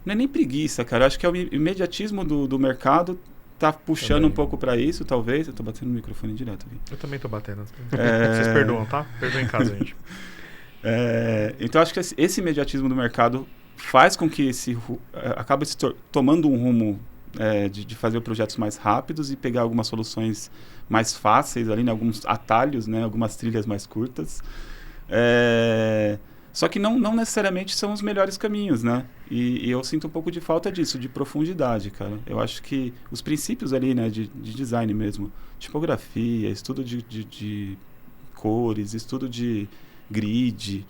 não é nem preguiça, cara. Acho que é o imediatismo do mercado tá puxando também. Um pouco para isso, talvez. Eu tô batendo no microfone direto aqui. Eu também tô batendo. Vocês perdoam, tá? Perdoem em casa, gente. Então acho que esse imediatismo do mercado faz com que acaba tomando um rumo de fazer projetos mais rápidos e pegar algumas soluções mais fáceis ali, né, alguns atalhos, né, algumas trilhas mais curtas. Só que não necessariamente são os melhores caminhos, né? E eu sinto um pouco de falta disso, de profundidade, cara. Eu acho que os princípios ali, né, de design mesmo, tipografia, estudo de cores, estudo de grid,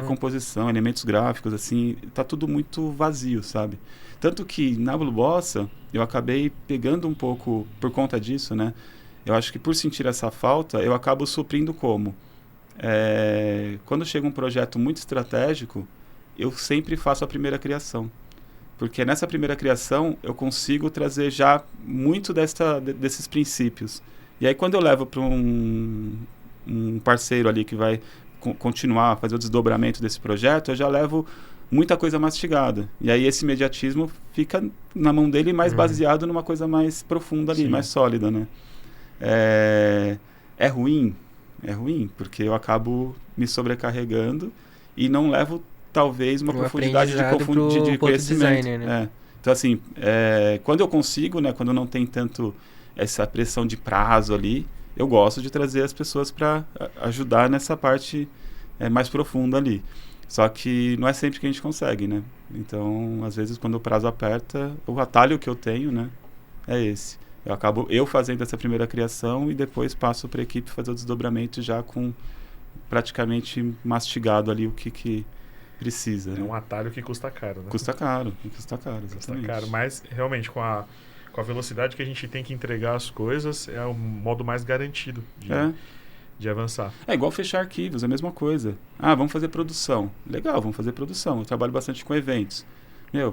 composição, elementos gráficos, assim, tá tudo muito vazio, sabe? Tanto que na Blue Bossa eu acabei pegando um pouco por conta disso, né? Eu acho que por sentir essa falta, eu acabo suprindo como? Quando chega um projeto muito estratégico, eu sempre faço a primeira criação. Porque nessa primeira criação eu consigo trazer já muito desses princípios. E aí quando eu levo para um parceiro ali que vai continuar a fazer o desdobramento desse projeto, eu já levo muita coisa mastigada. E aí esse imediatismo fica na mão dele mais baseado numa coisa mais profunda ali, mais sólida, né? É ruim, porque eu acabo me sobrecarregando e não levo, talvez, uma profundidade de conhecimento. Designer, né? Então, assim, quando eu consigo, né, quando não tem tanto essa pressão de prazo ali, eu gosto de trazer as pessoas para ajudar nessa parte mais profunda ali. Só que não é sempre que a gente consegue, né? Então, às vezes, quando o prazo aperta, o atalho que eu tenho, né, é esse. Eu acabo fazendo essa primeira criação e depois passo para a equipe fazer o desdobramento já com praticamente mastigado ali o que precisa. É um atalho que custa caro, né? Custa caro, exatamente. Custa caro, mas realmente com a velocidade que a gente tem que entregar as coisas, é o modo mais garantido de avançar. É igual fechar arquivos, é a mesma coisa. Vamos fazer produção. Legal, vamos fazer produção. Eu trabalho bastante com eventos.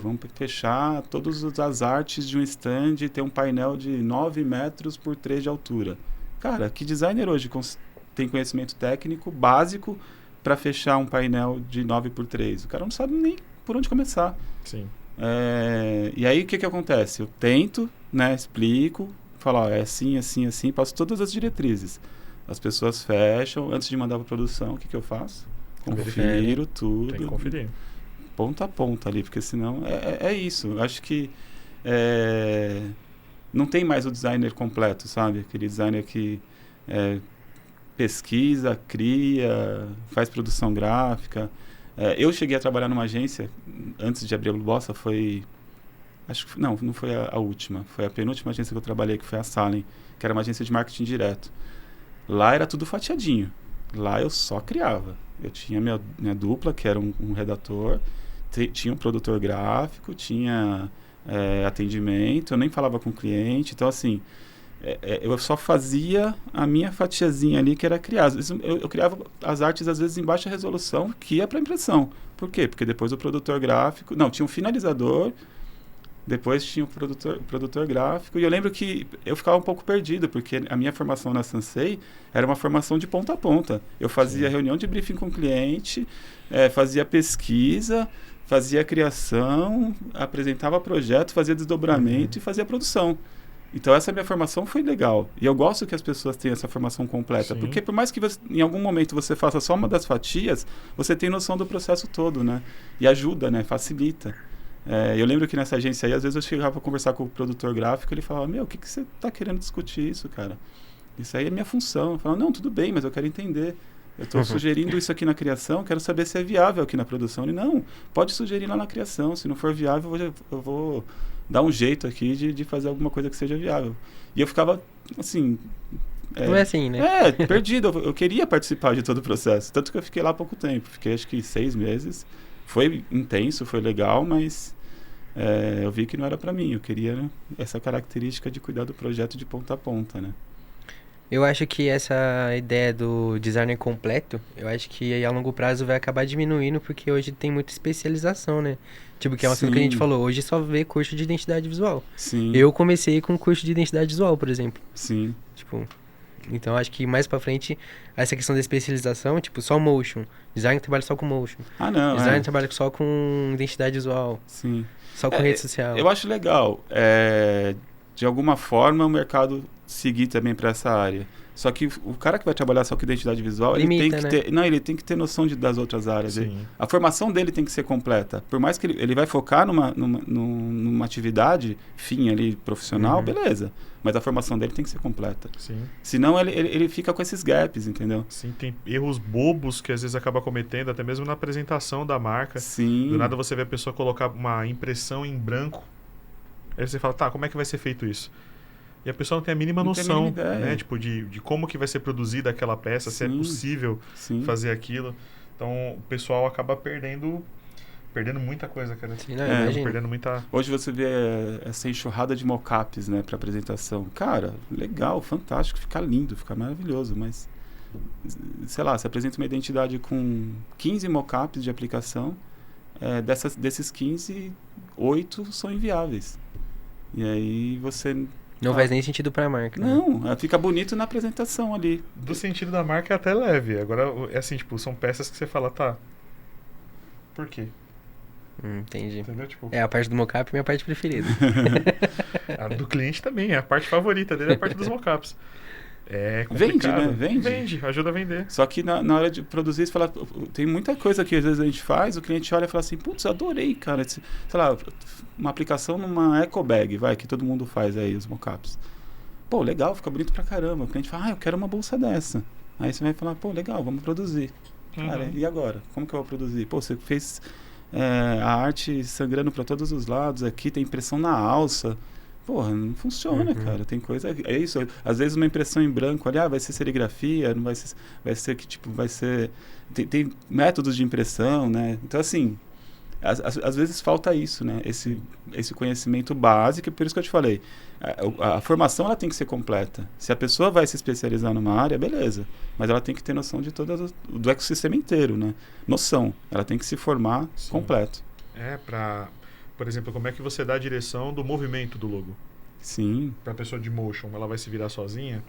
Vamos fechar todas as artes de um stand e ter um painel de 9 metros por 3 de altura. Cara, que designer hoje tem conhecimento técnico básico para fechar um painel de 9 por 3? O cara não sabe nem por onde começar. Sim. E aí o que acontece? Eu tento, né, explico, falo, é assim, assim, assim, passo todas as diretrizes. As pessoas fecham, antes de mandar para produção, o que eu faço? Confiro tudo. Tem que conferir. Ponta a ponta ali, porque senão é isso. Eu acho que não tem mais o designer completo, sabe? Aquele designer que pesquisa, cria, faz produção gráfica. Eu cheguei a trabalhar numa agência, antes de abrir a Blue Bossa, não foi a última, foi a penúltima agência que eu trabalhei, que foi a Salem, que era uma agência de marketing direto. Lá era tudo fatiadinho. Lá eu só criava. Eu tinha minha dupla, que era um redator, tinha um produtor gráfico, tinha atendimento, eu nem falava com o cliente. Então, assim, eu só fazia a minha fatiazinha ali, que era criar. Às vezes eu criava as artes, às vezes, em baixa resolução, que ia para impressão. Por quê? Porque depois o produtor gráfico... Não, tinha um finalizador, depois tinha o produtor gráfico, e eu lembro que eu ficava um pouco perdido, porque a minha formação na Sansei era uma formação de ponta a ponta. Eu fazia reunião de briefing com o cliente, fazia pesquisa, fazia criação, apresentava projeto, fazia desdobramento e fazia produção. Então, essa minha formação foi legal. E eu gosto que as pessoas tenham essa formação completa. Sim. Porque por mais que em algum momento você faça só uma das fatias, você tem noção do processo todo, né? E ajuda, né? Facilita. Eu lembro que nessa agência aí, às vezes eu chegava para conversar com o produtor gráfico, ele falava, o que você está querendo discutir isso, cara? Isso aí é minha função. Eu falava, não, tudo bem, mas eu quero entender. Eu estou sugerindo isso aqui na criação, quero saber se é viável aqui na produção. Ele, não, pode sugerir lá na criação. Se não for viável, eu vou dar um jeito aqui de fazer alguma coisa que seja viável. E eu ficava, assim... Não é assim, né? Perdido. Eu queria participar de todo o processo. Tanto que eu fiquei lá há pouco tempo. Fiquei, acho que 6 meses. Foi intenso, foi legal, mas eu vi que não era para mim. Eu queria, né, essa característica de cuidar do projeto de ponta a ponta, né? Eu acho que essa ideia do designer completo, eu acho que a longo prazo vai acabar diminuindo, porque hoje tem muita especialização, né? Tipo, que é uma coisa que a gente falou, hoje só vê curso de identidade visual. Sim. Eu comecei com curso de identidade visual, por exemplo. Sim. Tipo, então acho que mais pra frente, essa questão da especialização, tipo, só motion. Designer trabalha só com motion. Ah, não. Designer trabalha só com identidade visual. Sim. Só com rede social. Eu acho legal. De alguma forma, o mercado seguir também para essa área. Só que o cara que vai trabalhar só com identidade visual, limita, ele tem que ter... Não, ele tem que ter noção das outras áreas. A formação dele tem que ser completa. Por mais que ele vai focar numa atividade fim ali, profissional, beleza. Mas a formação dele tem que ser completa. Sim. Senão ele fica com esses gaps, entendeu? Sim, tem erros bobos que às vezes acaba cometendo, até mesmo na apresentação da marca. Sim. Do nada você vê a pessoa colocar uma impressão em branco. Aí você fala, tá, como é que vai ser feito isso? E a pessoa não tem a mínima noção, né? Tipo, de como que vai ser produzida aquela peça, se é possível fazer aquilo. Então, o pessoal acaba perdendo muita coisa, cara. Sim, perdendo muita... Hoje você vê essa enxurrada de mockups, né, para apresentação. Cara, legal, fantástico, fica lindo, fica maravilhoso, mas, sei lá, você apresenta uma identidade com 15 mockups de aplicação, desses 15, 8 são inviáveis. E aí você... Não faz nem sentido pra marca. Não, fica bonito na apresentação ali. Do sentido da marca é até leve. Agora, é assim, tipo, são peças que você fala, tá, por quê? Entendi. Entendeu? Tipo... a parte do mockup é minha parte preferida. A do cliente também, a parte favorita dele é a parte dos mockups. É complicado. Vende, né? Vende, ajuda a vender. Só que na hora de produzir, você fala, tem muita coisa que às vezes a gente faz, o cliente olha e fala assim, putz, adorei, cara. Sei lá, uma aplicação numa eco bag, que todo mundo faz aí, os mockups. Pô, legal, fica bonito pra caramba. O cliente fala, eu quero uma bolsa dessa. Aí você vai falar, pô, legal, vamos produzir. Cara, e agora? Como que eu vou produzir? Pô, você fez a arte sangrando pra todos os lados aqui, tem impressão na alça. Porra, não funciona, cara. Tem coisa... É isso. Às vezes uma impressão em branco ali, vai ser serigrafia, não vai ser... Vai ser que, tipo, vai ser... Tem métodos de impressão, né? Então, assim, às vezes falta isso, né? Esse conhecimento básico, por isso que eu te falei. A formação, ela tem que ser completa. Se a pessoa vai se especializar numa área, beleza. Mas ela tem que ter noção de do ecossistema inteiro, né? Noção. Ela tem que se formar completo. Por exemplo, como é que você dá a direção do movimento do logo? Sim. Para a pessoa de motion, ela vai se virar sozinha,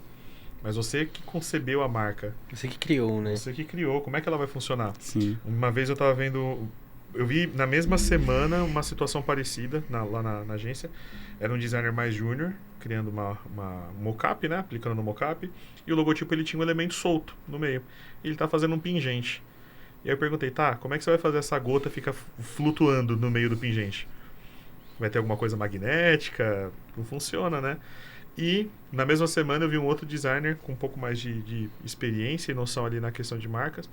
mas você que concebeu a marca. Você que criou, né? Você que criou, como é que ela vai funcionar? Sim. Uma vez eu tava vendo... Eu vi na mesma semana uma situação parecida lá na agência. Era um designer mais júnior, criando uma mockup, né? Aplicando no mockup. E o logotipo, ele tinha um elemento solto no meio. E ele tá fazendo um pingente. E aí eu perguntei, tá, como é que você vai fazer essa gota ficar flutuando no meio do pingente? Vai ter alguma coisa magnética? Não funciona, né? E na mesma semana eu vi um outro designer com um pouco mais de experiência e noção ali na questão de marcas.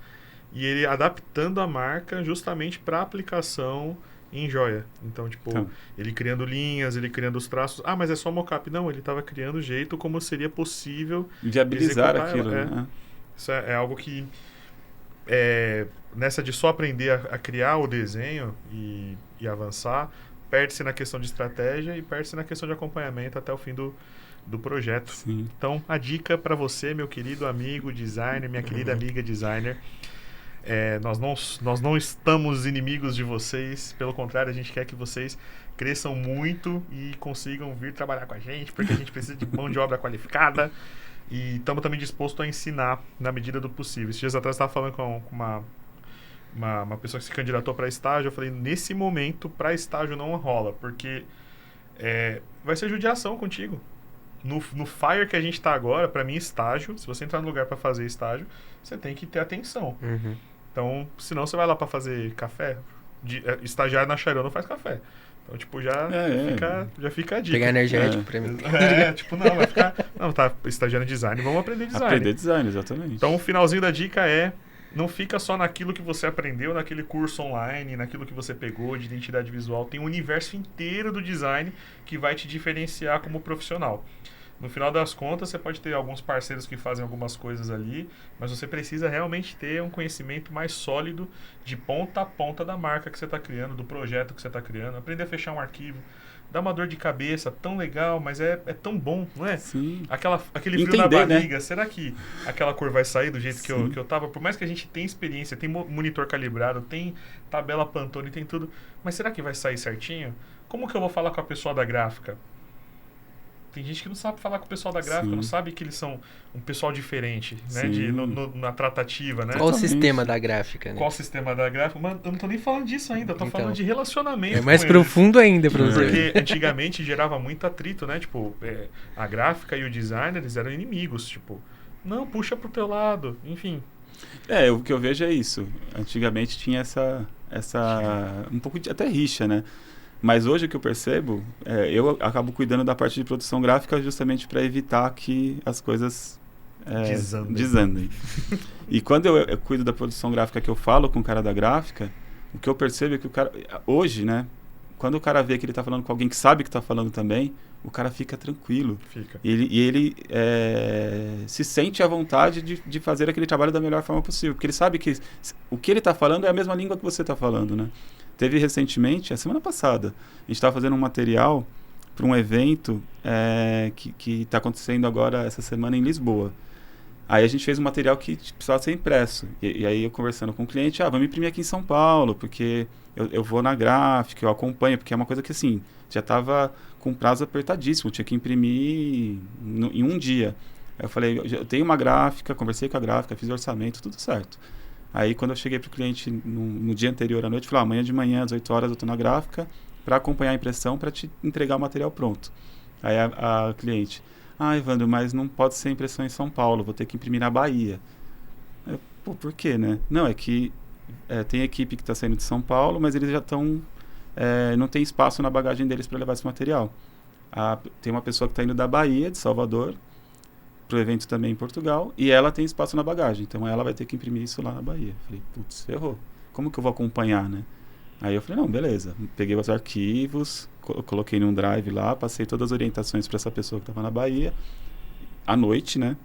E ele adaptando a marca justamente para aplicação em joia. Então, tipo, ele criando linhas, ele criando os traços. Ah, mas é só mockup. Não, ele estava criando o jeito como seria possível viabilizar aquilo, né? Isso é algo que... nessa de só aprender a criar o desenho e avançar, perde-se na questão de estratégia e perde-se na questão de acompanhamento até o fim do do projeto. Sim. Então, a dica para você, meu querido amigo designer, minha querida amiga designer, nós não estamos inimigos de vocês, pelo contrário, a gente quer que vocês cresçam muito e consigam vir trabalhar com a gente, porque a gente precisa de mão de obra qualificada e estamos também dispostos a ensinar na medida do possível. Esses dias atrás eu estava falando com uma pessoa que se candidatou para estágio, eu falei, nesse momento, para estágio não rola, porque vai ser judiação contigo. No FIRE que a gente está agora, para mim, estágio, se você entrar no lugar para fazer estágio, você tem que ter atenção. Uhum. Então, senão você vai lá para fazer café, estagiário na Xarão não faz café. Então, tipo, já fica a dica. Pegar energético pra mim. Tipo, não, vai ficar... Não, tá estagiando design, vamos aprender design. Aprender design, exatamente. Então, o finalzinho da dica não fica só naquilo que você aprendeu, naquele curso online, naquilo que você pegou de identidade visual. Tem um universo inteiro do design que vai te diferenciar como profissional. No final das contas, você pode ter alguns parceiros que fazem algumas coisas ali, mas você precisa realmente ter um conhecimento mais sólido de ponta a ponta da marca que você está criando, do projeto que você está criando. Aprender a fechar um arquivo. Dá uma dor de cabeça, tão legal, mas é tão bom, não é? Sim. Aquele frio na barriga, né? Será que aquela cor vai sair do jeito que eu tava? Por mais que a gente tenha experiência, tem monitor calibrado, tem tabela Pantone, tem tudo, mas será que vai sair certinho? Como que eu vou falar com a pessoa da gráfica? Tem gente que não sabe falar com o pessoal da gráfica, Sim. não sabe que eles são um pessoal diferente, né? Na tratativa, né? Qual o sistema da gráfica, né? Qual o sistema da gráfica? Mano, eu não tô nem falando disso ainda, eu tô falando de relacionamento. É mais com profundo ainda pra você. Porque antigamente gerava muito atrito, né? Tipo, a gráfica e o designer, eles eram inimigos. Tipo, não, puxa pro teu lado, enfim. O que eu vejo é isso. Antigamente tinha essa um pouco de até rixa, né? Mas hoje o que eu percebo, eu acabo cuidando da parte de produção gráfica justamente para evitar que as coisas desandem. E quando eu cuido da produção gráfica, que eu falo com o cara da gráfica, o que eu percebo é que o cara, hoje, né, quando o cara vê que ele está falando com alguém que sabe que está falando também, o cara fica tranquilo. E ele se sente à vontade de fazer aquele trabalho da melhor forma possível, porque ele sabe que o que ele está falando é a mesma língua que você está falando, né? Teve recentemente, a semana passada, a gente estava fazendo um material para um evento que está acontecendo agora essa semana em Lisboa. Aí a gente fez um material que precisava ser impresso. E aí eu conversando com o cliente, vamos imprimir aqui em São Paulo, porque eu vou na gráfica, eu acompanho, porque é uma coisa que assim, já estava com prazo apertadíssimo, tinha que imprimir em um dia. Aí eu falei, eu tenho uma gráfica, conversei com a gráfica, fiz orçamento, tudo certo. Aí, quando eu cheguei para o cliente no dia anterior à noite, falei, amanhã de manhã, às 8 horas, eu estou na gráfica para acompanhar a impressão, para te entregar o material pronto. Aí, a cliente, Evandro, mas não pode ser impressão em São Paulo, vou ter que imprimir na Bahia. Eu, por quê, né? Não, é que tem equipe que está saindo de São Paulo, mas eles já estão... não tem espaço na bagagem deles para levar esse material. Tem uma pessoa que está indo da Bahia, de Salvador, para o evento também em Portugal, e ela tem espaço na bagagem, então ela vai ter que imprimir isso lá na Bahia. Falei, putz, ferrou. Como que eu vou acompanhar, né? Aí eu falei, não, beleza. Peguei os arquivos, coloquei num drive lá, passei todas as orientações para essa pessoa que estava na Bahia, à noite, né?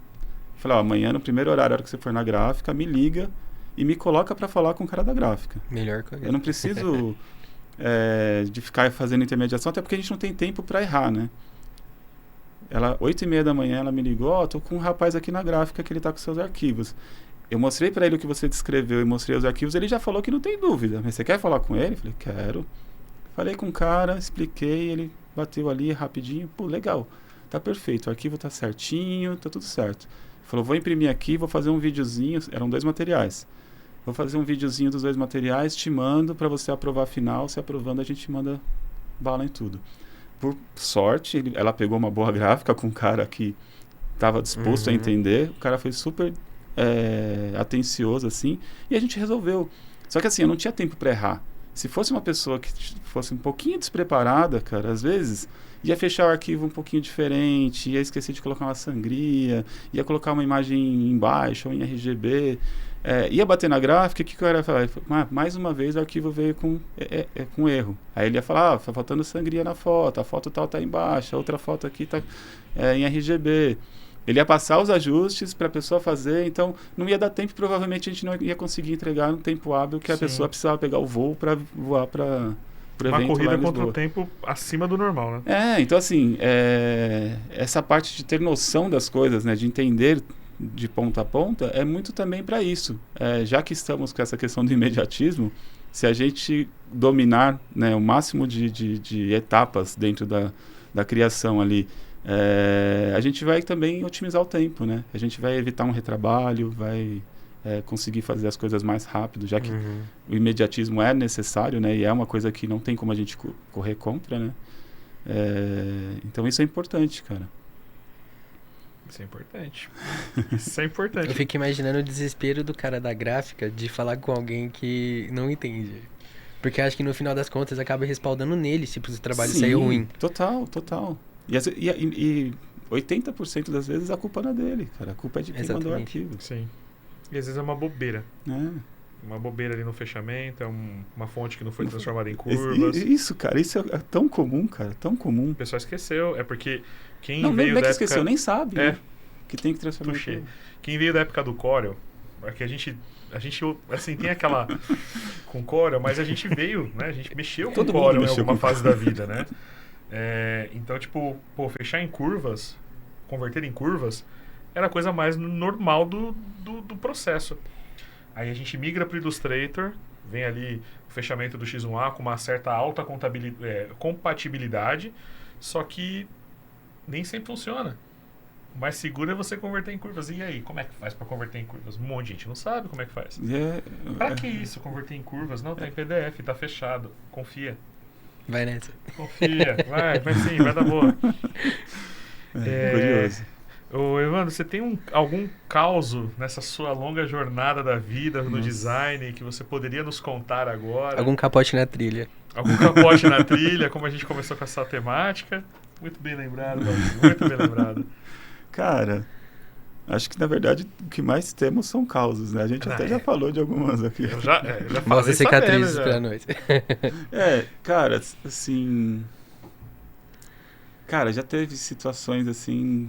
Falei, amanhã no primeiro horário, a hora que você for na gráfica, me liga e me coloca para falar com o cara da gráfica. Melhor coisa. Eu não preciso de ficar fazendo intermediação, até porque a gente não tem tempo para errar, né? 8h30 da manhã, ela me ligou, tô com um rapaz aqui na gráfica que ele tá com seus arquivos. Eu mostrei para ele o que você descreveu e mostrei os arquivos, ele já falou que não tem dúvida. Mas você quer falar com ele? Falei, quero. Falei com o cara, expliquei, ele bateu ali rapidinho, legal, tá perfeito, o arquivo tá certinho, tá tudo certo. Falou, vou imprimir aqui, vou fazer um videozinho, eram 2 materiais. Vou fazer um videozinho dos 2 materiais, te mando para você aprovar a final, se aprovando a gente manda bala em tudo. Por sorte, ela pegou uma boa gráfica com um cara que estava disposto a entender. O cara foi super atencioso, assim, e a gente resolveu. Só que assim, eu não tinha tempo para errar. Se fosse uma pessoa que fosse um pouquinho despreparada, cara, às vezes ia fechar o arquivo um pouquinho diferente, ia esquecer de colocar uma sangria, ia colocar uma imagem embaixo ou em RGB, ia bater na gráfica, o que o cara ia falar? Mais uma vez o arquivo veio com erro. Aí ele ia falar, tá faltando sangria na foto, a foto tal tá embaixo, a outra foto aqui tá em RGB. Ele ia passar os ajustes para a pessoa fazer, então não ia dar tempo, provavelmente a gente não ia conseguir entregar no tempo hábil que a pessoa precisava pegar o voo para voar para pro Uma evento lá corrida em contra o Lisboa. tempo acima do normal, né? Então assim, essa parte de ter noção das coisas, né, de entender de ponta a ponta, é muito também para isso. Já que estamos com essa questão do imediatismo, se a gente dominar, né, o máximo de etapas dentro da criação ali, a gente vai também otimizar o tempo, né? A gente vai evitar um retrabalho, vai conseguir fazer as coisas mais rápido, já que o imediatismo é necessário, né? E é uma coisa que não tem como a gente correr contra, né? Então isso é importante, cara. Isso é importante. Isso é importante. Eu fico imaginando o desespero do cara da gráfica de falar com alguém que não entende. Porque acho que no final das contas acaba respaldando nele se o trabalho sair ruim. Total. E 80% das vezes a culpa não é dele, cara. A culpa é de quem mandou o arquivo. Sim. E às vezes é uma bobeira. É. Uma bobeira ali no fechamento, uma fonte que não foi transformada em curvas. Isso, cara, isso é tão comum, cara, tão comum. O pessoal esqueceu, é porque quem não, veio não é da que época... esqueceu, nem sabe, né? Que tem que transformar em curva. Quem veio da época do Corel, é que a gente assim, tem aquela com Corel, mas a gente veio, né? A gente mexeu com Corel em alguma fase da vida, né? Então, tipo, fechar em curvas, converter em curvas, era a coisa mais normal do processo. Aí a gente migra para o Illustrator, vem ali o fechamento do X1A com uma certa alta compatibilidade, só que nem sempre funciona. O mais seguro é você converter em curvas. E aí, como é que faz para converter em curvas? Um monte de gente não sabe como é que faz. Pra que isso, converter em curvas? Não, tá em PDF, tá fechado. Confia. Vai nessa. Confia. Vai sim, vai dar boa. Curioso. Ô, Evandro, você tem algum causo nessa sua longa jornada da vida no design que você poderia nos contar agora? Algum capote na trilha. Algum capote na trilha, como a gente começou com essa temática? Muito bem lembrado, muito bem lembrado. Cara, acho que na verdade o que mais temos são causos, né? A gente até já falou de algumas aqui. Eu já falei. Mostra cicatrizes pra nós. Cara, assim... Cara, já teve situações assim...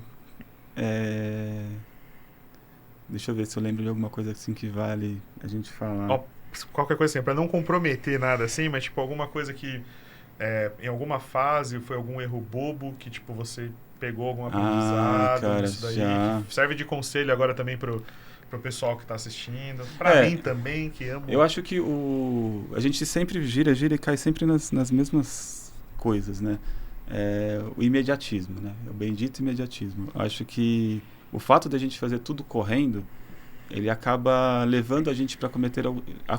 Deixa eu ver se eu lembro de alguma coisa assim que vale a gente falar. Qualquer coisa assim, pra não comprometer nada assim, mas tipo alguma coisa que em alguma fase foi algum erro bobo que tipo você pegou algum aprendizado, cara, isso daí já. serve de conselho agora também pro pessoal que tá assistindo, pra mim também, que amo. Eu acho que a gente sempre gira e cai sempre nas mesmas coisas, né? O imediatismo, né? O bendito imediatismo. Eu acho que o fato de a gente fazer tudo correndo, ele acaba levando a gente para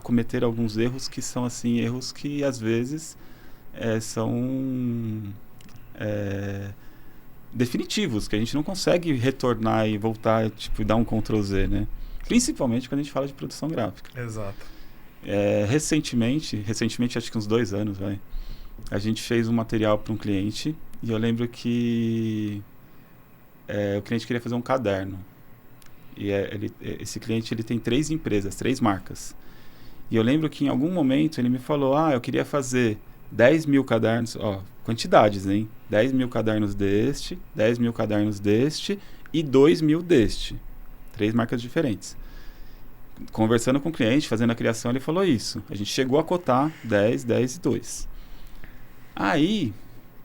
cometer alguns erros que são assim, erros que às vezes são definitivos, que a gente não consegue retornar e voltar, tipo, e dar um Ctrl Z, né? Principalmente quando a gente fala de produção gráfica. Exato. Recentemente, acho que uns 2 anos, a gente fez um material para um cliente e eu lembro que o cliente queria fazer um caderno. E esse cliente ele tem 3 empresas, 3 marcas. E eu lembro que em algum momento ele me falou, eu queria fazer 10 mil cadernos, quantidades, hein? 10 mil cadernos deste, 10 mil cadernos deste e 2 mil deste. 3 marcas diferentes. Conversando com o cliente, fazendo a criação, ele falou isso. A gente chegou a cotar 10, 10 e 2. Aí,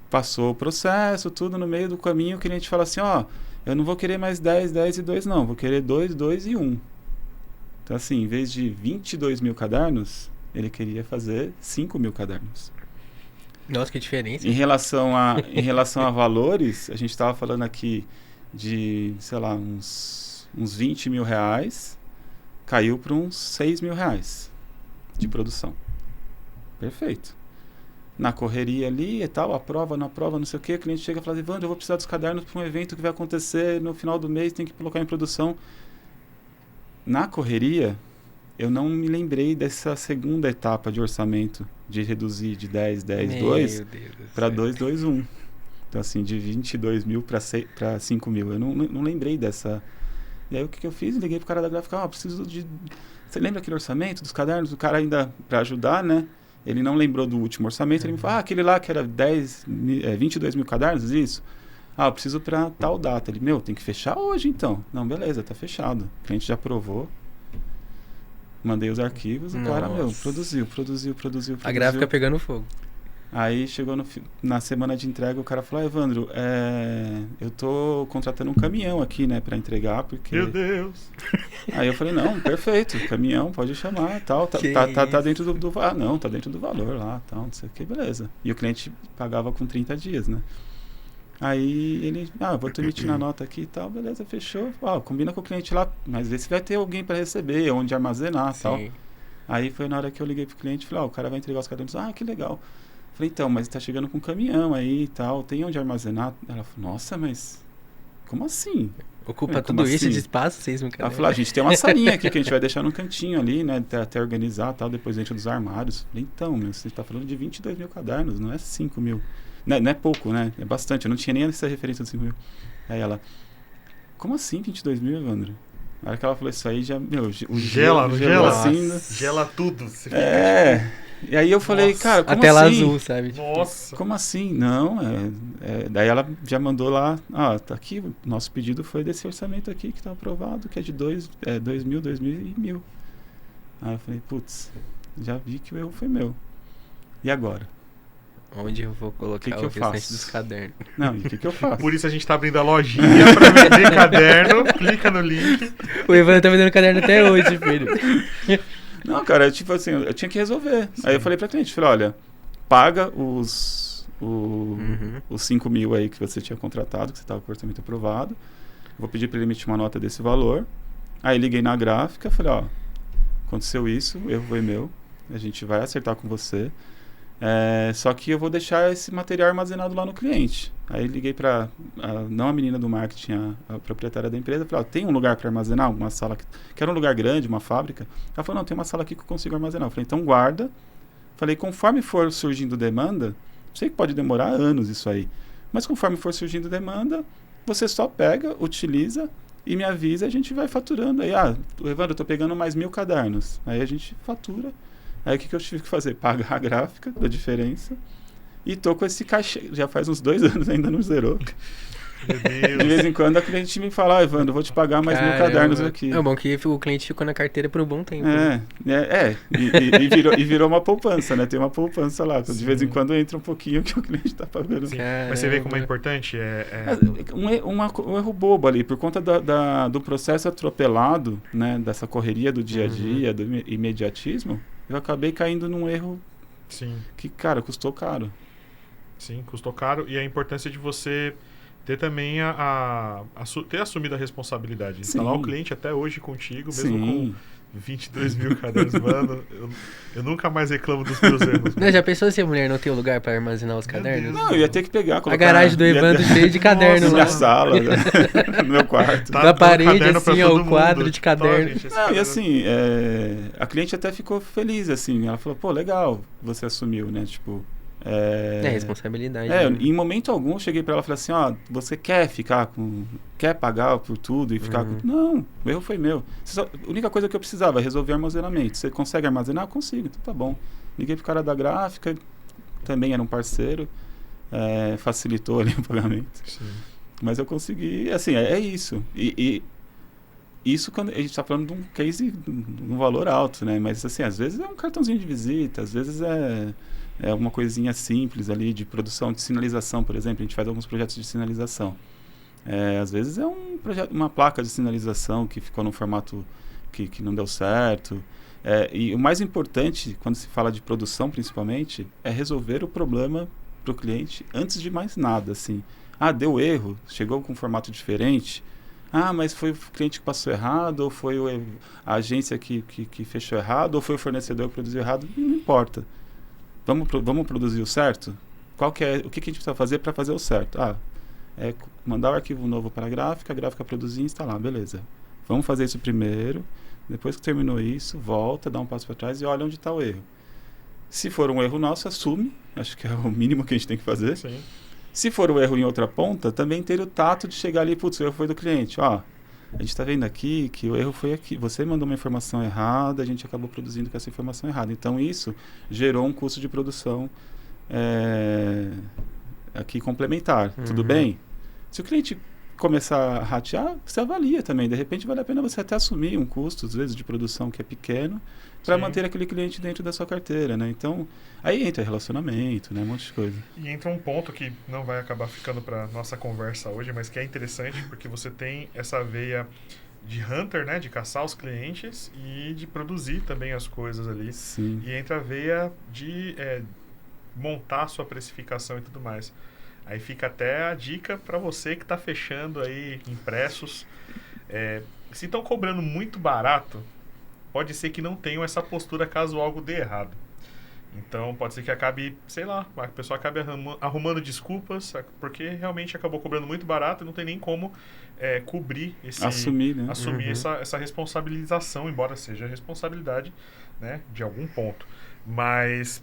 passou o processo, tudo no meio do caminho, o cliente fala assim, eu não vou querer mais 10, 10 e 2 não, vou querer 2, 2 e 1. Então assim, em vez de 22 mil cadernos, ele queria fazer 5 mil cadernos. Nossa, que diferença. Em relação a valores, a gente estava falando aqui de, sei lá, uns 20 mil reais, caiu para uns 6 mil reais de produção. Perfeito. Na correria ali e tal, na prova, não sei o que, o cliente chega e fala, Evandro, eu vou precisar dos cadernos para um evento que vai acontecer no final do mês, tem que colocar em produção. Na correria, eu não me lembrei dessa segunda etapa de orçamento, de reduzir de 10, 10, 2 para 2, 2, 1. Então assim, de 22 mil para 5 mil. Eu não lembrei dessa. E aí o que eu fiz? Liguei pro cara da gráfica, preciso de... Você lembra aquele orçamento dos cadernos? O cara ainda, para ajudar, né? Ele não lembrou do último orçamento, ele me falou, aquele lá que era 22 mil cadernos, isso? Eu preciso para tal data. Ele, tem que fechar hoje então. Não, beleza, tá fechado. O cliente já aprovou. Mandei os arquivos, o cara, produziu. A gráfica pegando fogo. Aí chegou na semana de entrega, o cara falou, Evandro, eu tô contratando um caminhão aqui, né, pra entregar, porque... Meu Deus! Aí eu falei, não, perfeito, caminhão, pode chamar, tal, tá dentro não, tá dentro do valor lá, tal, não sei o que, beleza. E o cliente pagava com 30 dias, né. Aí ele, vou te emitir na nota aqui e tal, beleza, fechou. Combina com o cliente lá, mas vê se vai ter alguém para receber, onde armazenar e tal. Aí foi na hora que eu liguei pro cliente e falei, o cara vai entregar os cadernos. Que legal. Falei, então, mas tá chegando com um caminhão aí e tal, tem onde armazenar? Ela falou, nossa, mas como assim? Ocupa tudo isso de espaço, vocês me Ela falou, a gente tem uma salinha aqui que a gente vai deixar num cantinho ali, né, até organizar tal, depois dentro dos armários. Falei, então, você tá falando de 22 mil cadernos, não é 5 mil. Não é pouco, né? É bastante. Eu não tinha nem essa referência de 5 mil. Aí ela, como assim 22 mil, Evandro? Na hora que ela falou isso aí, já, gela assim, gela tudo. Você fica E aí eu falei, cara, como a tela assim? azul, sabe? Nossa. Como assim? Não, daí ela já mandou lá, tá aqui, nosso pedido foi desse orçamento aqui que tá aprovado, que é de 2 mil, 2 mil e 1.000. Aí eu falei, putz, já vi que o erro foi meu. E agora? Onde eu vou colocar o restante dos cadernos? Não, e o que eu faço? Por isso a gente tá abrindo a lojinha pra vender caderno. Clica no link. O Evandro tá vendendo caderno até hoje, filho. Não, cara, tipo assim, eu tinha que resolver. Sim. Aí eu falei pra cliente, falei, olha, paga os 5 mil aí que você tinha contratado, que você tava com o orçamento aprovado. Vou pedir pra ele emitir uma nota desse valor. Aí liguei na gráfica, falei, aconteceu isso, o erro foi meu. A gente vai acertar com você. Só que eu vou deixar esse material armazenado lá no cliente. Aí liguei para não a menina do marketing, a proprietária da empresa, falei, tem um lugar para armazenar? Uma sala que era um lugar grande, uma fábrica. Ela falou, não, tem uma sala aqui que eu consigo armazenar. Eu falei, então guarda. Falei, conforme for surgindo demanda, sei que pode demorar anos isso aí, mas conforme for surgindo demanda, você só pega, utiliza e me avisa, a gente vai faturando. Aí, Evandro, eu tô pegando mais 1.000 cadernos. Aí a gente fatura. Aí o que eu tive que fazer? Pagar a gráfica da diferença. E tô com esse caixa. Já faz uns 2 anos, ainda não zerou. Meu Deus. De vez em quando a cliente me fala, Evandro, eu vou te pagar mais 1.000 cadernos aqui. É bom que o cliente ficou na carteira por um bom tempo. E virou uma poupança, né? Tem uma poupança lá. Sim. De vez em quando entra um pouquinho que o cliente tá pagando. Mas você vê como é importante? Um erro bobo ali, por conta do processo atropelado, né? Dessa correria do dia a dia, do imediatismo, eu acabei caindo num erro que, cara, custou caro. Sim, custou caro. E a importância de você ter também ter assumido a responsabilidade. Instalar o cliente até hoje contigo, mesmo com 22 mil cadernos. Mano, eu nunca mais reclamo dos meus erros. Não, já pensou se a mulher não tem um lugar para armazenar os cadernos? Não, eu ia ter que pegar, a garagem do Evandro cheia de caderno lá. Na minha sala, no meu quarto. Na parede, assim, o quadro de caderno. E assim, a cliente até ficou feliz, assim. Ela falou, pô, legal, você assumiu, né? Tipo... responsabilidade. Né? Em momento algum eu cheguei pra ela e falei assim, você quer pagar por tudo e ficar com... Não, o erro foi meu. A única coisa que eu precisava é resolver armazenamento. Você consegue armazenar? Eu consigo, então tá bom. Liguei pro cara da gráfica, também era um parceiro, facilitou ali o pagamento. Sim. Mas eu consegui, assim, é isso. E isso quando a gente está falando de um case, de um valor alto, né? Mas assim, às vezes é um cartãozinho de visita, às vezes é uma coisinha simples ali de produção de sinalização, por exemplo. A gente faz alguns projetos de sinalização. Às vezes é uma placa de sinalização que ficou num formato que não deu certo. E o mais importante, quando se fala de produção principalmente, é resolver o problema para o cliente antes de mais nada. Assim. Deu erro, chegou com um formato diferente. Mas foi o cliente que passou errado, ou foi a agência que fechou errado, ou foi o fornecedor que produziu errado. Não importa. Vamos produzir o certo? O que a gente precisa fazer para fazer o certo? Mandar o arquivo novo para a gráfica produzir e instalar, beleza. Vamos fazer isso primeiro, depois que terminou isso, volta, dá um passo para trás e olha onde está o erro. Se for um erro nosso, assume, acho que é o mínimo que a gente tem que fazer. Sim. Se for o erro em outra ponta, também ter o tato de chegar ali, putz, o erro foi do cliente, a gente está vendo aqui que o erro foi aqui. Você mandou uma informação errada, a gente acabou produzindo com essa informação errada. Então, isso gerou um custo de produção aqui complementar. Tudo bem? Se o cliente começar a ratear, você avalia também. De repente vale a pena você até assumir um custo, às vezes, de produção que é pequeno, para Sim. manter aquele cliente dentro da sua carteira, né? Então, aí entra relacionamento, né? Um monte de coisa. E entra um ponto que não vai acabar ficando para nossa conversa hoje, mas que é interessante porque você tem essa veia de hunter, né, de caçar os clientes e de produzir também as coisas ali. Sim. E entra a veia de montar a sua precificação e tudo mais. Aí fica até a dica para você que está fechando aí impressos. Se estão cobrando muito barato, pode ser que não tenham essa postura caso algo dê errado. Então, pode ser que acabe, sei lá, a pessoa acabe arrumando desculpas, porque realmente acabou cobrando muito barato e não tem nem como cobrir assumir, né? assumir essa responsabilização, embora seja responsabilidade, né, de algum ponto. Mas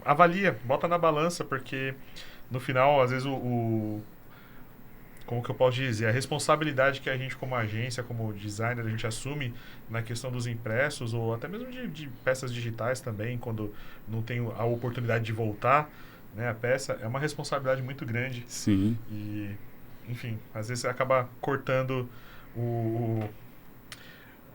avalia, bota na balança, porque no final, às vezes, como que eu posso dizer? A responsabilidade que a gente, como agência, como designer, a gente assume na questão dos impressos, ou até mesmo de peças digitais também, quando não tem a oportunidade de voltar, né, a peça, é uma responsabilidade muito grande. Sim. E, enfim, às vezes você acaba cortando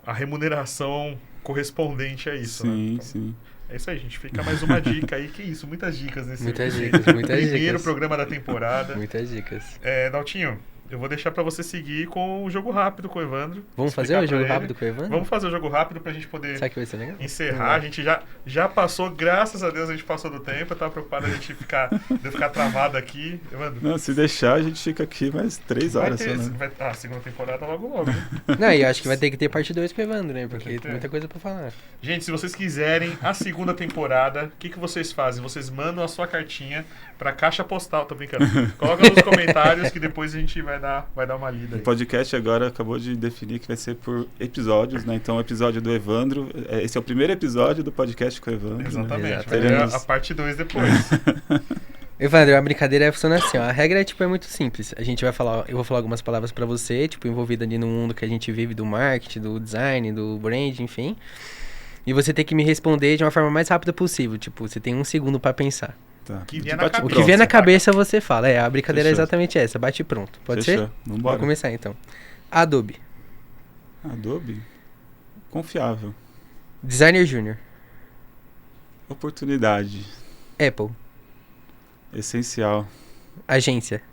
a remuneração correspondente a isso. Sim, né? Então, sim. é isso aí, gente. Fica mais uma dica aí. Que isso, muitas dicas nesse Muitas dicas, muitas primeiro dicas. programa da temporada. Muitas dicas. Daltinho, eu vou deixar pra você seguir com o jogo rápido com o Evandro. Vamos fazer Explicar o jogo pra ele. rápido com o Evandro? Vamos fazer o jogo rápido pra gente poder Será que vai ser legal? encerrar. A gente já passou, graças a Deus, a gente passou do tempo. Eu tava preocupado de eu ficar travado aqui. Evandro, Não, se deixar, a gente fica aqui mais 3 vai horas ter, só, né? a segunda temporada logo, né? Não, e eu acho que vai ter que ter parte 2 com o Evandro, né? Porque Tem que ter. tem muita coisa pra falar. Gente, se vocês quiserem a segunda temporada, o que vocês fazem? Vocês mandam a sua cartinha pra caixa postal, tô brincando. Coloca nos comentários que depois a gente vai dar uma lida aí. O podcast agora acabou de definir que vai ser por episódios, né? Então, o episódio do Evandro, esse é o primeiro episódio do podcast com o Evandro. Exatamente, Exato. vai ter Teremos- a parte 2 depois. Evandro, a brincadeira funciona assim, ó. A regra é muito simples. Eu vou falar algumas palavras pra você, envolvida ali no mundo que a gente vive do marketing, do design, do brand, enfim. E você tem que me responder de uma forma mais rápida possível. Você tem 1 segundo pra pensar. Tá. Que vier De na bate cabeça. O que pronto. vier na você paga. cabeça você fala. A brincadeira é Fechou. exatamente essa. Bate e pronto. Pode Fechou. ser? Vambora. Vamos começar então. Adobe. Adobe? Confiável. Designer Júnior. Oportunidade. Apple. Essencial. Agência.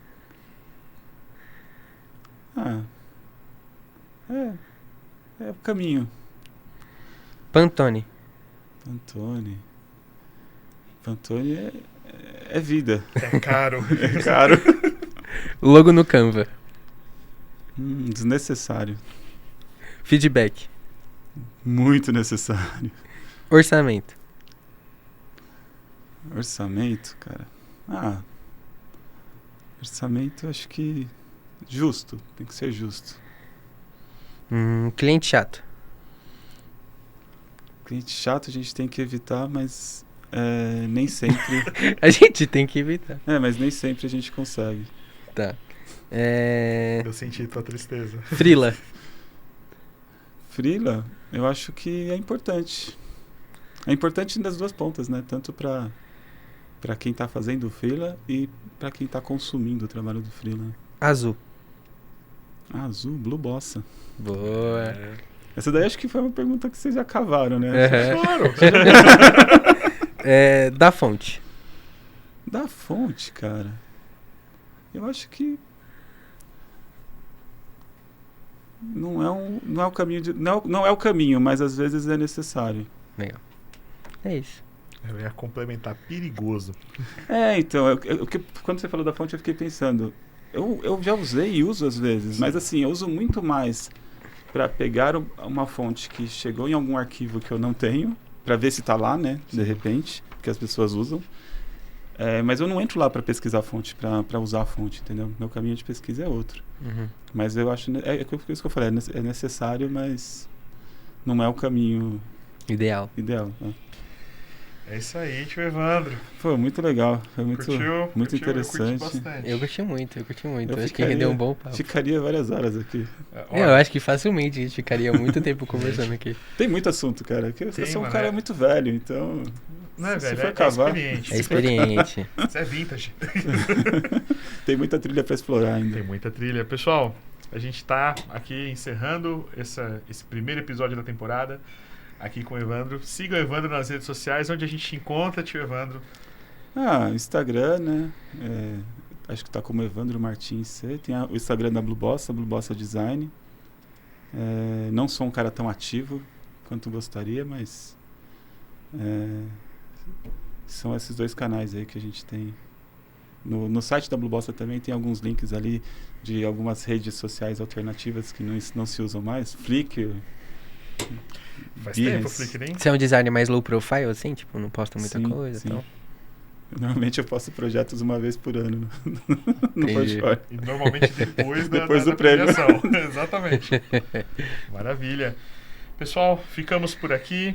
É o caminho. Pantone. Pantone é vida. É caro. É caro. Logo no Canva. Desnecessário. Feedback. Muito necessário. Orçamento. Orçamento, cara. Orçamento acho que justo. Tem que ser justo. Cliente chato. Cliente chato a gente tem que evitar, mas nem sempre. A gente tem que evitar. Mas nem sempre a gente consegue. Tá. Eu senti tua tristeza. Freela. Freela, eu acho que é importante. É importante das duas pontas, né? Tanto para quem tá fazendo o freela e para quem tá consumindo o trabalho do freela. Azul. Azul, Blue Bossa. Boa. Essa daí acho que foi uma pergunta que vocês já cavaram, né? Claro. Da fonte. Da fonte, cara. Eu acho que não é o caminho não é o caminho, mas às vezes é necessário. Legal. É isso. Eu ia complementar. Perigoso. Então, quando você falou da fonte, eu fiquei pensando. Eu já usei e uso às vezes, mas assim, eu uso muito mais para pegar uma fonte que chegou em algum arquivo que eu não tenho, para ver se tá lá, né, de repente, que as pessoas usam. Mas eu não entro lá para pesquisar a fonte, para usar a fonte, entendeu? Meu caminho de pesquisa é outro. Uhum. Mas eu acho, isso que eu falei, é necessário, mas não é o caminho Ideal. ideal. Né? É isso aí, tio Evandro. Foi muito legal, foi muito Curtiu? interessante. Eu curti bastante. Eu curti muito. Eu Acho que rendeu um bom papo. Ficaria várias horas aqui. Eu acho que facilmente a gente ficaria muito tempo conversando aqui. Tem muito assunto, cara. Eu Tem, sou um mano, cara muito velho, então Não é, Se velho? for É cavar. experiente. É experiente. Isso é vintage. Tem muita trilha pra explorar ainda. Tem muita trilha. Pessoal, a gente tá aqui encerrando esse primeiro episódio da temporada aqui com o Evandro. Siga o Evandro nas redes sociais, onde a gente encontra, tio Evandro. Instagram, né? Acho que tá como Evandro Martins C. Tem o Instagram da Blue Bossa Design. Não sou um cara tão ativo quanto gostaria, mas são esses 2 canais aí que a gente tem. No site da Blue Bossa também tem alguns links ali de algumas redes sociais alternativas que não se usam mais. Flickr. Faz Behance. tempo, Flickr, hein? Você é um designer mais low profile, assim? Tipo, não posta muita Sim, coisa e sim. tal? Normalmente eu faço projetos uma vez por ano no Entendi. portfólio. E normalmente depois Depois da do prêmio. premiação. Exatamente. Maravilha. Pessoal, ficamos por aqui.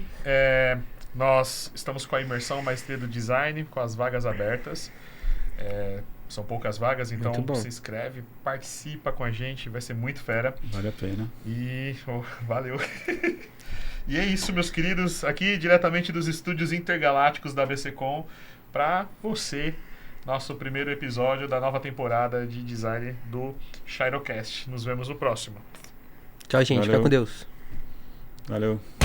Nós estamos com a imersão Maestria do Design, com as vagas abertas. São poucas vagas, então Muito bom. se inscreve, participa com a gente, vai ser muito fera. Vale a pena. E valeu. E é isso, meus queridos, aqui diretamente dos estúdios intergalácticos da ABCcom, para você, nosso primeiro episódio da nova temporada de design do Shirocast. Nos vemos no próximo. Tchau, gente. Fica Valeu. com Deus. Valeu.